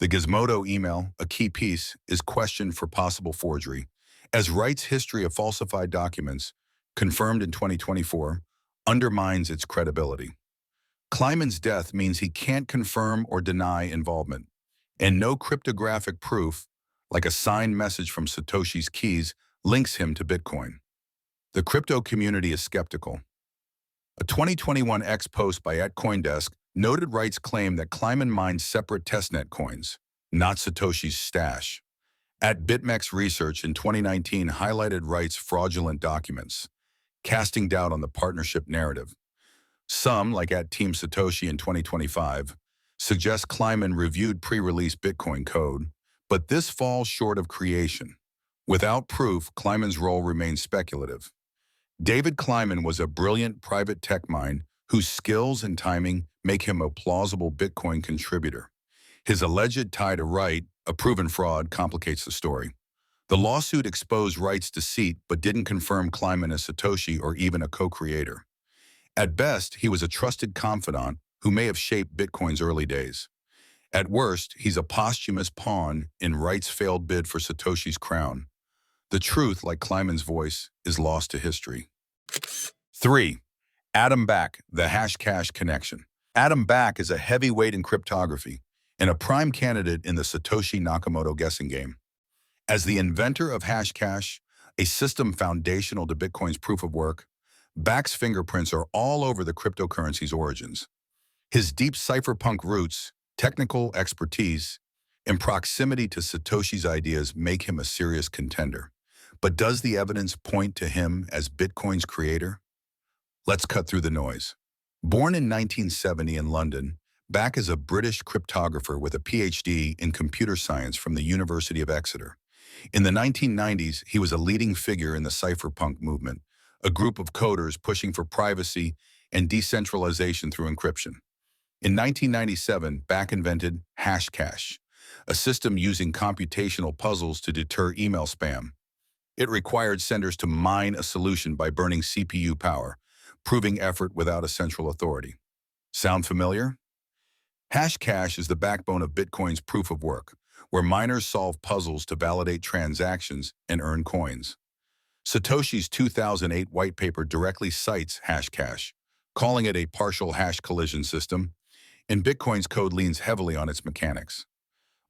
The Gizmodo email, a key piece, is questioned for possible forgery, as Wright's history of falsified documents, confirmed in 2024, undermines its credibility. Kleiman's death means he can't confirm or deny involvement, and no cryptographic proof, like a signed message from Satoshi's keys, links him to Bitcoin. The crypto community is skeptical. A 2021 X post by @CoinDesk noted Wright's claim that Kleiman mined separate testnet coins, not Satoshi's stash. @BitMEX Research in 2019 highlighted Wright's fraudulent documents, casting doubt on the partnership narrative. Some, like @Team Satoshi in 2025, suggest Kleiman reviewed pre-release Bitcoin code, but this falls short of creation. Without proof, Kleiman's role remains speculative. David Kleiman was a brilliant private tech mind whose skills and timing make him a plausible Bitcoin contributor. His alleged tie to Wright, a proven fraud, complicates the story. The lawsuit exposed Wright's deceit but didn't confirm Kleiman as Satoshi or even a co-creator. At best, he was a trusted confidant who may have shaped Bitcoin's early days. At worst, he's a posthumous pawn in Wright's failed bid for Satoshi's crown. The truth, like Kleiman's voice, is lost to history. 3. Adam Back, the Hashcash connection. Adam Back is a heavyweight in cryptography and a prime candidate in the Satoshi Nakamoto guessing game. As the inventor of Hashcash, a system foundational to Bitcoin's proof of work, Back's fingerprints are all over the cryptocurrency's origins. His deep cypherpunk roots, technical expertise, and proximity to Satoshi's ideas make him a serious contender. But does the evidence point to him as Bitcoin's creator? Let's cut through the noise. Born in 1970 in London, Back is a British cryptographer with a PhD in computer science from the University of Exeter. In the 1990s, he was a leading figure in the cypherpunk movement, a group of coders pushing for privacy and decentralization through encryption. In 1997, Back invented Hashcash, a system using computational puzzles to deter email spam. It required senders to mine a solution by burning CPU power, proving effort without a central authority. Sound familiar? Hashcash is the backbone of Bitcoin's proof of work, where miners solve puzzles to validate transactions and earn coins. Satoshi's 2008 white paper directly cites Hashcash, calling it a partial hash collision system, and Bitcoin's code leans heavily on its mechanics.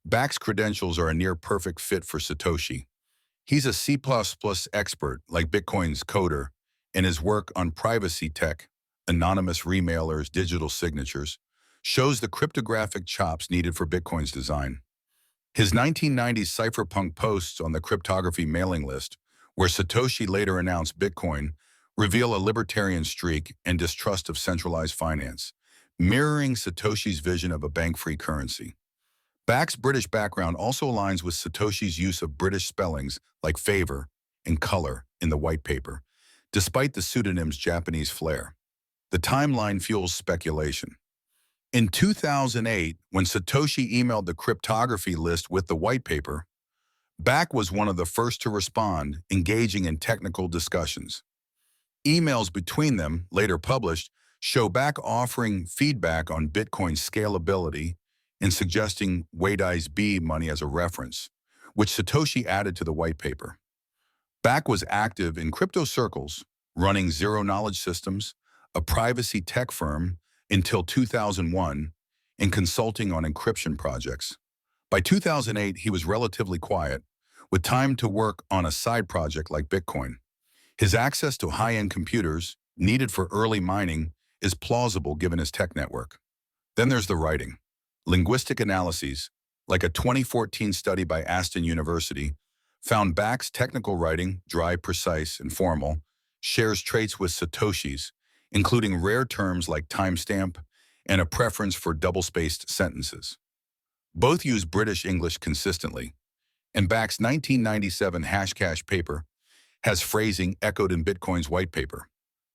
Back's credentials are a near-perfect fit for Satoshi. He's a C++ expert like Bitcoin's coder, and his work on privacy tech, anonymous remailers, digital signatures, shows the cryptographic chops needed for Bitcoin's design. His 1990s cypherpunk posts on the cryptography mailing list, where Satoshi later announced Bitcoin, reveal a libertarian streak and distrust of centralized finance, mirroring Satoshi's vision of a bank-free currency. Back's British background also aligns with Satoshi's use of British spellings like favor and color in the white paper, despite the pseudonym's Japanese flair. The timeline fuels speculation. In 2008, when Satoshi emailed the cryptography list with the white paper, Back was one of the first to respond, engaging in technical discussions. Emails between them, later published, show Back offering feedback on Bitcoin's scalability and suggesting Wade B money as a reference, which Satoshi added to the white paper. Back was active in crypto circles, running zero-knowledge systems, a privacy tech firm, until 2001, and consulting on encryption projects. By 2008, he was relatively quiet, with time to work on a side project like Bitcoin. His access to high-end computers, needed for early mining, is plausible given his tech network. Then there's the writing. Linguistic analyses, like a 2014 study by Aston University, found Back's technical writing, dry, precise, and formal, shares traits with Satoshi's, including rare terms like timestamp and a preference for double-spaced sentences. Both use British English consistently, and Back's 1997 Hashcash paper has phrasing echoed in Bitcoin's white paper,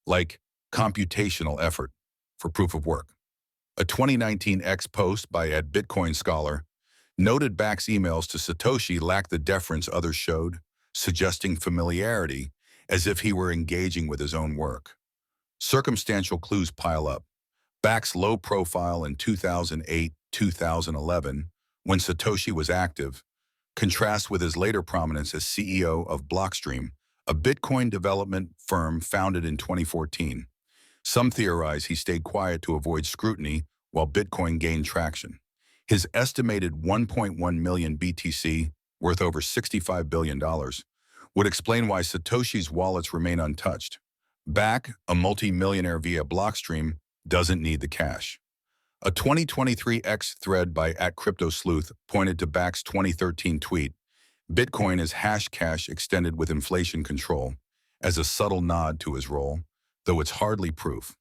like computational effort for proof of work. A 2019 X post by @Bitcoin Scholar noted Back's emails to Satoshi lacked the deference others showed, suggesting familiarity as if he were engaging with his own work. Circumstantial clues pile up. Back's low profile in 2008-2011, when Satoshi was active, contrasts with his later prominence as CEO of Blockstream, a Bitcoin development firm founded in 2014. Some theorize he stayed quiet to avoid scrutiny while Bitcoin gained traction. His estimated 1.1 million BTC, worth over $65 billion, would explain why Satoshi's wallets remain untouched. Back, a multi-millionaire via Blockstream, doesn't need the cash. A 2023 X thread by @CryptoSleuth pointed to Back's 2013 tweet, "Bitcoin is Hashcash extended with inflation control," as a subtle nod to his role, though it's hardly proof.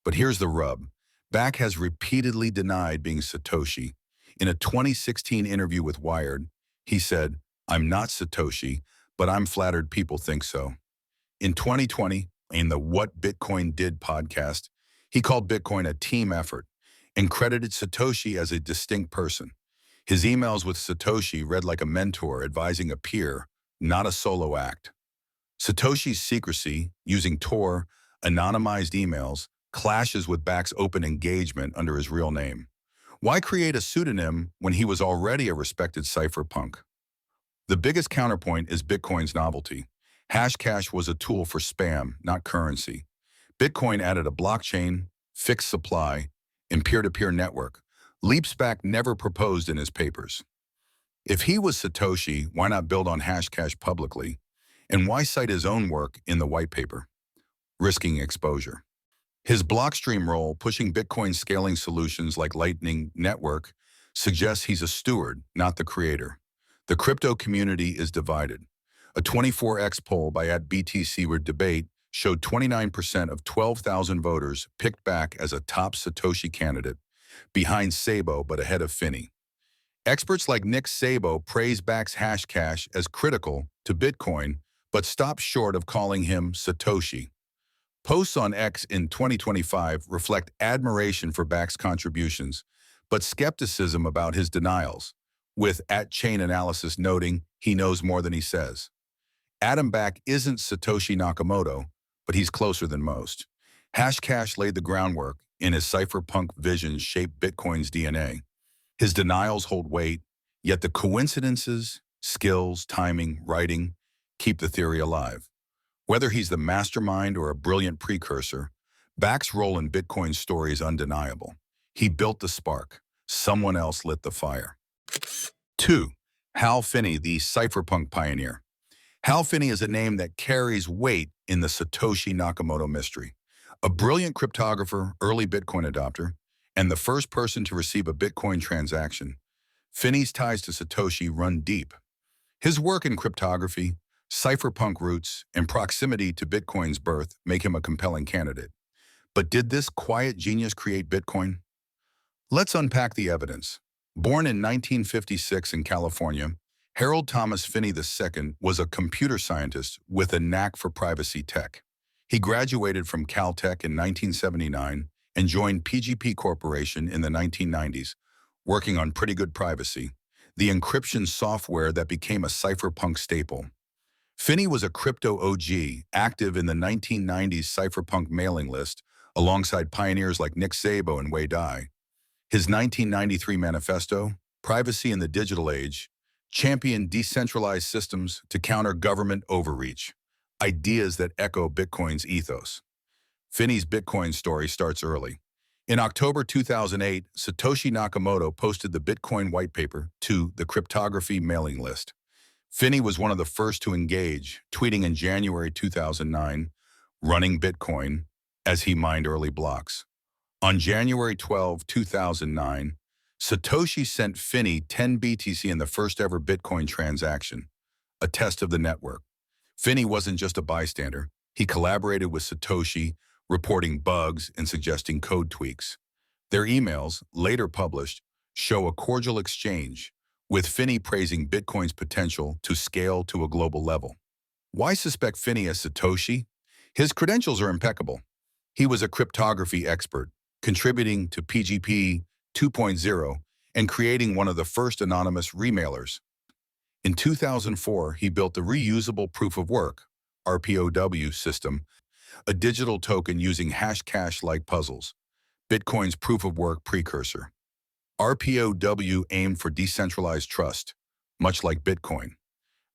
But here's the rub. Back has repeatedly denied being Satoshi. In a 2016 interview with Wired, he said, "I'm not Satoshi, but I'm flattered people think so." In 2020, in the What Bitcoin Did podcast, he called Bitcoin a team effort and credited Satoshi as a distinct person. His emails with Satoshi read like a mentor advising a peer, not a solo act. Satoshi's secrecy, using Tor, anonymized emails, clashes with Back's open engagement under his real name. Why create a pseudonym when he was already a respected cypherpunk? The biggest counterpoint is Bitcoin's novelty. Hashcash was a tool for spam, not currency. Bitcoin added a blockchain, fixed supply, and peer-to-peer network, leaps Back never proposed in his papers. If he was Satoshi, why not build on Hashcash publicly? And why cite his own work in the white paper? Risking exposure. His Blockstream role, pushing Bitcoin scaling solutions like Lightning Network, suggests he's a steward, not the creator. The crypto community is divided. A 24X poll by @BTC-Debate showed 29% of 12,000 voters picked Back as a top Satoshi candidate, behind Szabo but ahead of Finney. Experts like Nick Szabo praise Back's Hashcash as critical to Bitcoin, but stop short of calling him Satoshi. Posts on X in 2025 reflect admiration for Back's contributions, but skepticism about his denials, with @ChainAnalysis noting he knows more than he says. Adam Back isn't Satoshi Nakamoto, but he's closer than most. Hashcash laid the groundwork, and his cypherpunk visions shaped Bitcoin's DNA. His denials hold weight, yet the coincidences, skills, timing, writing keep the theory alive. Whether he's the mastermind or a brilliant precursor, Back's role in Bitcoin's story is undeniable. He built the spark. Someone else lit the fire. 2. Hal Finney, the cypherpunk pioneer. Hal Finney is a name that carries weight in the Satoshi Nakamoto mystery. A brilliant cryptographer, early Bitcoin adopter, and the first person to receive a Bitcoin transaction, Finney's ties to Satoshi run deep. His work in cryptography, cypherpunk roots, and proximity to Bitcoin's birth make him a compelling candidate. But did this quiet genius create Bitcoin? Let's unpack the evidence. Born in 1956 in California, Harold Thomas Finney II was a computer scientist with a knack for privacy tech. He graduated from Caltech in 1979 and joined PGP Corporation in the 1990s, working on pretty good privacy, the encryption software that became a cypherpunk staple. Finney was a crypto OG, active in the 1990s cypherpunk mailing list, alongside pioneers like Szabo and Wright. His 1993 manifesto, Privacy in the Digital Age, championed decentralized systems to counter government overreach, ideas that echo Bitcoin's ethos. Finney's Bitcoin story starts early. In October 2008, Satoshi Nakamoto posted the Bitcoin whitepaper to the cryptography mailing list. Finney was one of the first to engage, tweeting in January 2009, running Bitcoin, as he mined early blocks. On January 12, 2009, Satoshi sent Finney 10 BTC in the first ever Bitcoin transaction, a test of the network. Finney wasn't just a bystander. He collaborated with Satoshi, reporting bugs and suggesting code tweaks. Their emails, later published, show a cordial exchange, with Finney praising Bitcoin's potential to scale to a global level. Why suspect Finney as Satoshi? His credentials are impeccable. He was a cryptography expert, contributing to PGP 2.0 and creating one of the first anonymous remailers. In 2004, he built the reusable proof of work, RPOW system, a digital token using Hashcash-like puzzles, Bitcoin's proof of work precursor. RPOW aimed for decentralized trust, much like Bitcoin.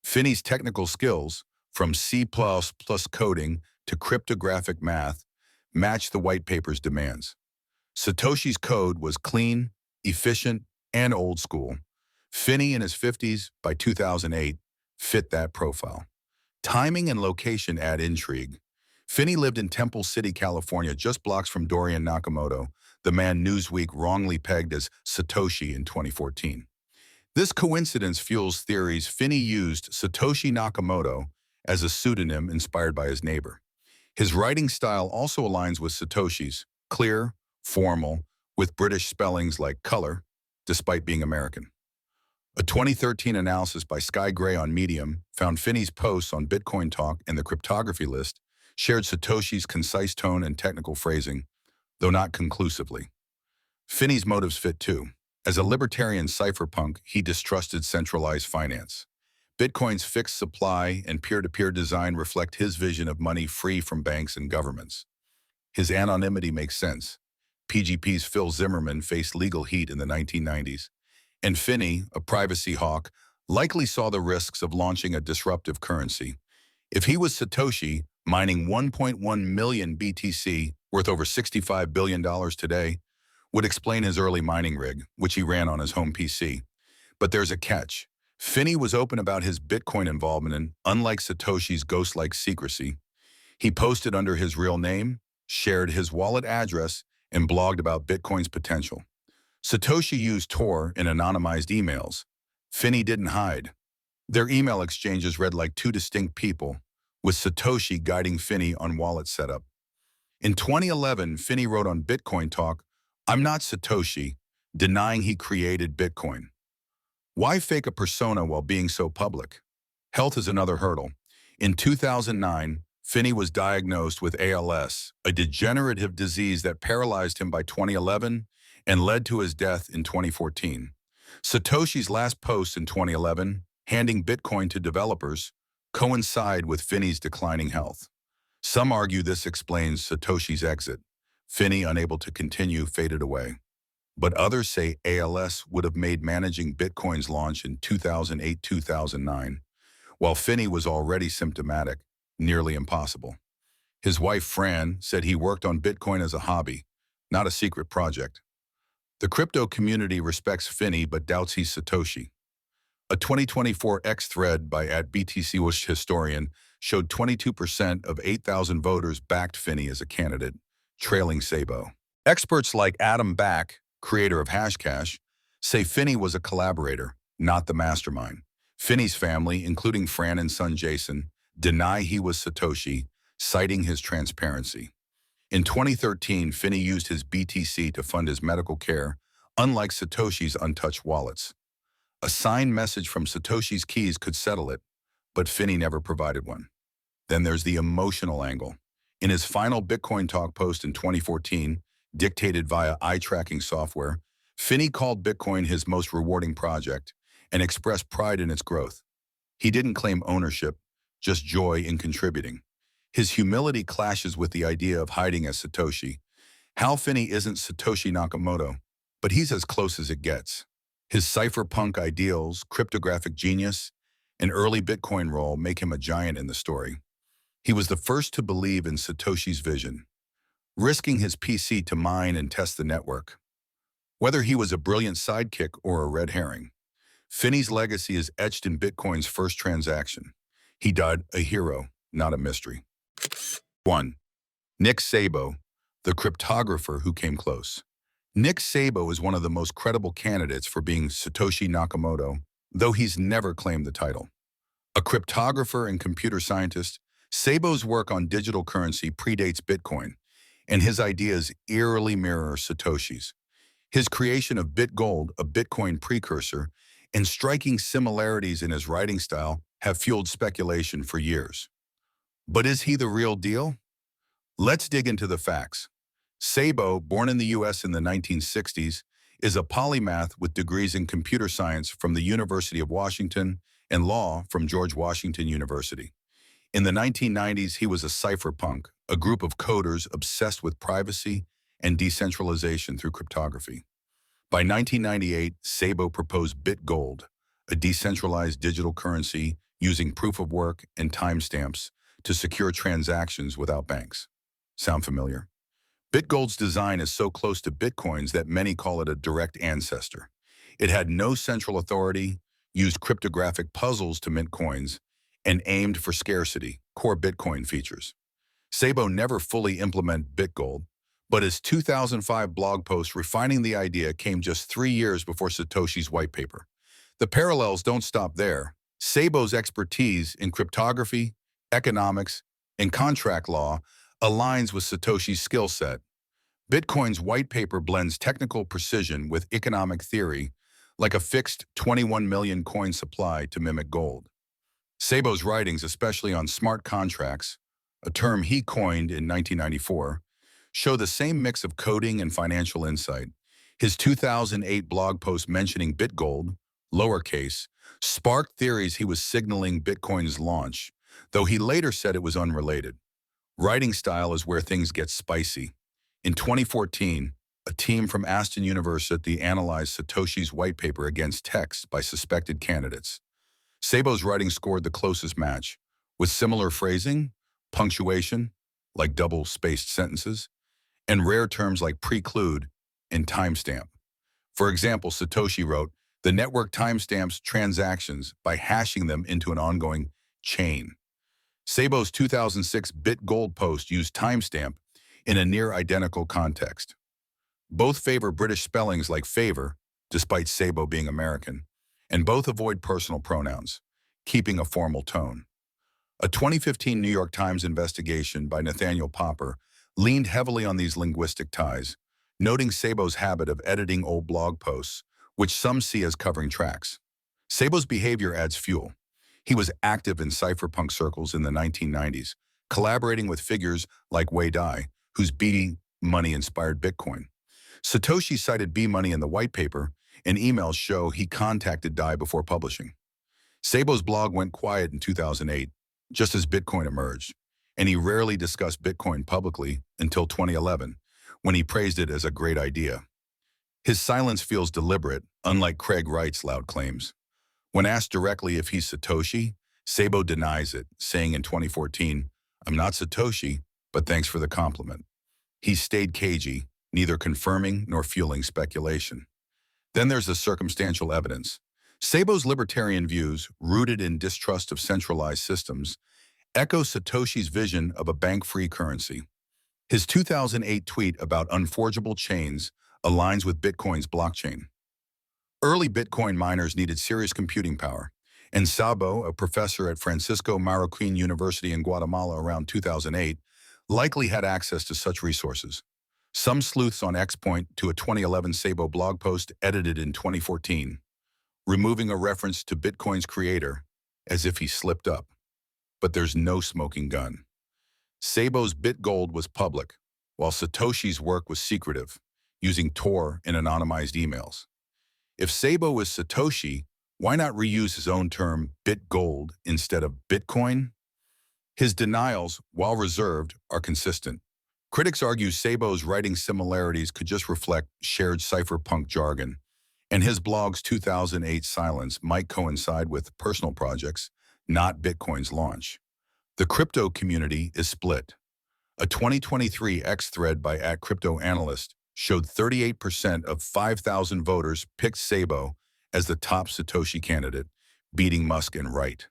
Finney's technical skills, from C++ coding to cryptographic math, matched the white paper's demands. Satoshi's code was clean, efficient, and old school. Finney, in his 50s by 2008, fit that profile. Timing and location add intrigue. Finney lived in Temple City, California, just blocks from Dorian Nakamoto, the man Newsweek wrongly pegged as Satoshi in 2014. This coincidence fuels theories Finney used Satoshi Nakamoto as a pseudonym inspired by his neighbor. His writing style also aligns with Satoshi's, clear, formal, with British spellings like color, despite being American. A 2013 analysis by Sky Gray on Medium found Finney's posts on Bitcoin Talk and the cryptography list shared Satoshi's concise tone and technical phrasing, though not conclusively. Finney's motives fit too. As a libertarian cypherpunk, he distrusted centralized finance. Bitcoin's fixed supply and peer-to-peer design reflect his vision of money free from banks and governments. His anonymity makes sense. PGP's Phil Zimmermann faced legal heat in the 1990s, and Finney, a privacy hawk, likely saw the risks of launching a disruptive currency. If he was Satoshi, mining 1.1 million BTC, worth over $65 billion today, would explain his early mining rig, which he ran on his home PC. But there's a catch. Finney was open about his Bitcoin involvement and, unlike Satoshi's ghost-like secrecy, he posted under his real name, shared his wallet address, and blogged about Bitcoin's potential. Satoshi used Tor in anonymized emails. Finney didn't hide. Their email exchanges read like two distinct people, with Satoshi guiding Finney on wallet setup. In 2011, Finney wrote on Bitcoin Talk, "I'm not Satoshi," denying he created Bitcoin. Why fake a persona while being so public? Health is another hurdle. In 2009, Finney was diagnosed with ALS, a degenerative disease that paralyzed him by 2011 and led to his death in 2014. Satoshi's last posts in 2011, handing Bitcoin to developers, coincide with Finney's declining health. Some argue this explains Satoshi's exit. Finney, unable to continue, faded away. But others say ALS would have made managing Bitcoin's launch in 2008-2009, while Finney was already symptomatic, nearly impossible. His wife, Fran, said he worked on Bitcoin as a hobby, not a secret project. The crypto community respects Finney but doubts he's Satoshi. A 2024 X thread by @BTCWish historian showed 22% of 8,000 voters backed Finney as a candidate, trailing Szabo. Experts like Adam Back, creator of Hashcash, say Finney was a collaborator, not the mastermind. Finney's family, including Fran and son Jason, deny he was Satoshi, citing his transparency. In 2013, Finney used his BTC to fund his medical care, unlike Satoshi's untouched wallets. A signed message from Satoshi's keys could settle it, but Finney never provided one. Then there's the emotional angle. In his final Bitcoin Talk post in 2014, dictated via eye-tracking software, Finney called Bitcoin his most rewarding project and expressed pride in its growth. He didn't claim ownership, just joy in contributing. His humility clashes with the idea of hiding as Satoshi. Hal Finney isn't Satoshi Nakamoto, but he's as close as it gets. His cypherpunk ideals, cryptographic genius, and early Bitcoin role make him a giant in the story. He was the first to believe in Satoshi's vision, risking his PC to mine and test the network. Whether he was a brilliant sidekick or a red herring, Finney's legacy is etched in Bitcoin's first transaction. He died a hero, not a mystery. 1. Nick Szabo, the cryptographer who came close. Nick Szabo is one of the most credible candidates for being Satoshi Nakamoto, though he's never claimed the title. A cryptographer and computer scientist, Szabo's work on digital currency predates Bitcoin, and his ideas eerily mirror Satoshi's. His creation of BitGold, a Bitcoin precursor, and striking similarities in his writing style have fueled speculation for years. But is he the real deal? Let's dig into the facts. Szabo, born in the US in the 1960s, is a polymath with degrees in computer science from the University of Washington and law from George Washington University. In the 1990s, he was a cypherpunk, a group of coders obsessed with privacy and decentralization through cryptography. By 1998, Szabo proposed BitGold, a decentralized digital currency using proof of work and timestamps to secure transactions without banks. Sound familiar? BitGold's design is so close to Bitcoin's that many call it a direct ancestor. It had no central authority, used cryptographic puzzles to mint coins, and aimed for scarcity, core Bitcoin features. Szabo never fully implemented BitGold, but his 2005 blog post refining the idea came just 3 years before Satoshi's whitepaper. The parallels don't stop there. Szabo's expertise in cryptography, economics, and contract law aligns with Satoshi's skill set. Bitcoin's whitepaper blends technical precision with economic theory, like a fixed 21 million coin supply to mimic gold. Szabo's writings, especially on smart contracts, a term he coined in 1994, show the same mix of coding and financial insight. His 2008 blog post mentioning BitGold, lowercase, sparked theories he was signaling Bitcoin's launch, though he later said it was unrelated. Writing style is where things get spicy. In 2014, a team from Aston University analyzed Satoshi's whitepaper against texts by suspected candidates. Szabo's writing scored the closest match, with similar phrasing, punctuation, like double-spaced sentences, and rare terms like preclude and timestamp. For example, Satoshi wrote, "The network timestamps transactions by hashing them into an ongoing chain." Szabo's 2006 BitGold post used timestamp in a near-identical context. Both favor British spellings like favor, despite Szabo being American, and both avoid personal pronouns, keeping a formal tone. A 2015 New York Times investigation by Nathaniel Popper leaned heavily on these linguistic ties, noting Szabo's habit of editing old blog posts, which some see as covering tracks. Szabo's behavior adds fuel. He was active in cypherpunk circles in the 1990s, collaborating with figures like Wei Dai, whose B money inspired Bitcoin. Satoshi cited B money in the white paper, and emails show he contacted Dai before publishing. Szabo's blog went quiet in 2008, just as Bitcoin emerged, and he rarely discussed Bitcoin publicly until 2011, when he praised it as a great idea. His silence feels deliberate, unlike Craig Wright's loud claims. When asked directly if he's Satoshi, Szabo denies it, saying in 2014, "I'm not Satoshi, but thanks for the compliment." He stayed cagey, neither confirming nor fueling speculation. Then there's the circumstantial evidence. Szabo's libertarian views, rooted in distrust of centralized systems, echo Satoshi's vision of a bank-free currency. His 2008 tweet about unforgeable chains aligns with Bitcoin's blockchain. Early Bitcoin miners needed serious computing power, and Szabo, a professor at Francisco Marroquin University in Guatemala around 2008, likely had access to such resources. Some sleuths on X point to a 2011 Szabo blog post edited in 2014, removing a reference to Bitcoin's creator as if he slipped up. But there's no smoking gun. Szabo's BitGold was public, while Satoshi's work was secretive, using Tor and anonymized emails. If Szabo is Satoshi, why not reuse his own term BitGold instead of Bitcoin? His denials, while reserved, are consistent. Critics argue Szabo's writing similarities could just reflect shared cypherpunk jargon, and his blog's 2008 silence might coincide with personal projects, not Bitcoin's launch. The crypto community is split. A 2023 X thread by @CryptoAnalyst showed 38% of 5,000 voters picked Szabo as the top Satoshi candidate, beating Musk and Wright.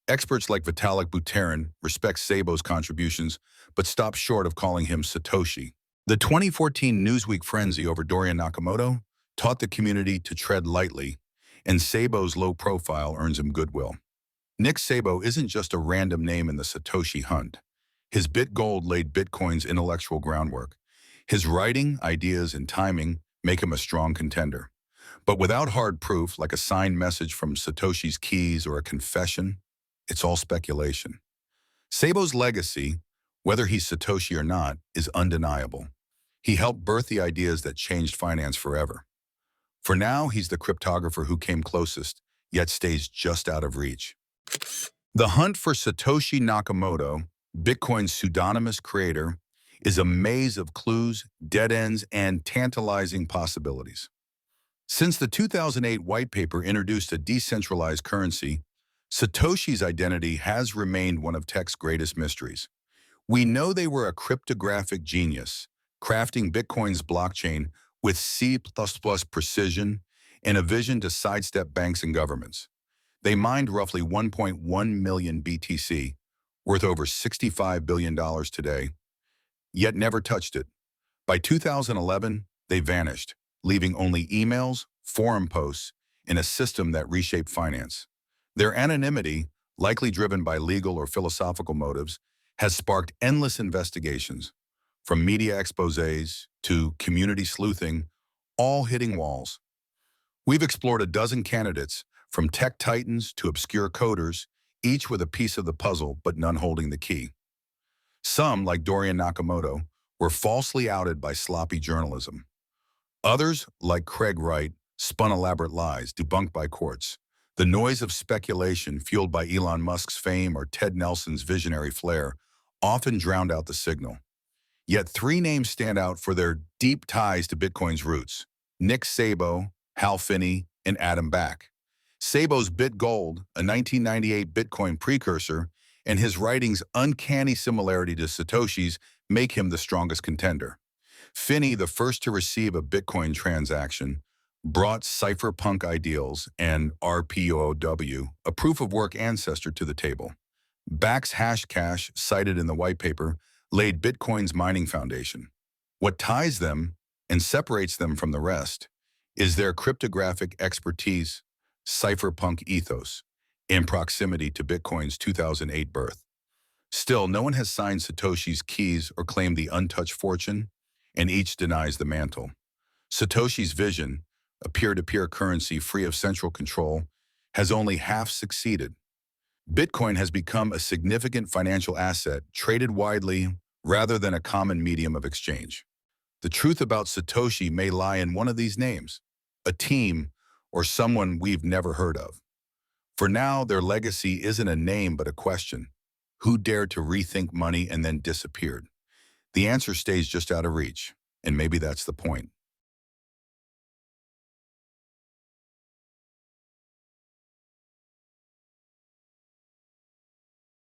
Experts like Vitalik Buterin respect Szabo's contributions, but stop short of calling him Satoshi. The 2014 Newsweek frenzy over Dorian Nakamoto taught the community to tread lightly, and Szabo's low profile earns him goodwill. Nick Szabo isn't just a random name in the Satoshi hunt. His BitGold laid Bitcoin's intellectual groundwork. His writing, ideas, and timing make him a strong contender. But without hard proof, like a signed message from Satoshi's keys or a confession, it's all speculation. Szabo's legacy, whether he's Satoshi or not, is undeniable. He helped birth the ideas that changed finance forever. For now, he's the cryptographer who came closest, yet stays just out of reach. The hunt for Satoshi Nakamoto, Bitcoin's pseudonymous creator, is a maze of clues, dead ends, and tantalizing possibilities. Since the 2008 white paper introduced a decentralized currency, Satoshi's identity has remained one of tech's greatest mysteries. We know they were a cryptographic genius, crafting Bitcoin's blockchain with C++ precision and a vision to sidestep banks and governments. They mined roughly 1.1 million BTC, worth over $65 billion today, yet never touched it. By 2011, they vanished, leaving only emails, forum posts, and a system that reshaped finance. Their anonymity, likely driven by legal or philosophical motives, has sparked endless investigations, from media exposés to community sleuthing, all hitting walls. We've explored a dozen candidates, from tech titans to obscure coders, each with a piece of the puzzle but none holding the key. Some, like Dorian Nakamoto, were falsely outed by sloppy journalism. Others, like Wright, spun elaborate lies, debunked by courts. The noise of speculation, fueled by Elon Musk's fame or Ted Nelson's visionary flair, often drowned out the signal. Yet three names stand out for their deep ties to Bitcoin's roots: Nick Szabo, Hal Finney, and Adam Back. Szabo's BitGold, a 1998 Bitcoin precursor, and his writing's uncanny similarity to Satoshi's make him the strongest contender. Finney, the first to receive a Bitcoin transaction, brought cypherpunk ideals and RPOW, a proof-of-work ancestor, to the table. Back's Hashcash, cited in the white paper, laid Bitcoin's mining foundation. What ties them and separates them from the rest is their cryptographic expertise, cypherpunk ethos, and proximity to Bitcoin's 2008 birth. Still, no one has signed Satoshi's keys or claimed the untouched fortune, and each denies the mantle. Satoshi's vision, a peer-to-peer currency free of central control, has only half succeeded. Bitcoin has become a significant financial asset, traded widely rather than a common medium of exchange. The truth about Satoshi may lie in one of these names: a team or someone we've never heard of. For now, their legacy isn't a name but a question: who dared to rethink money and then disappeared? The answer stays just out of reach, and maybe that's the point.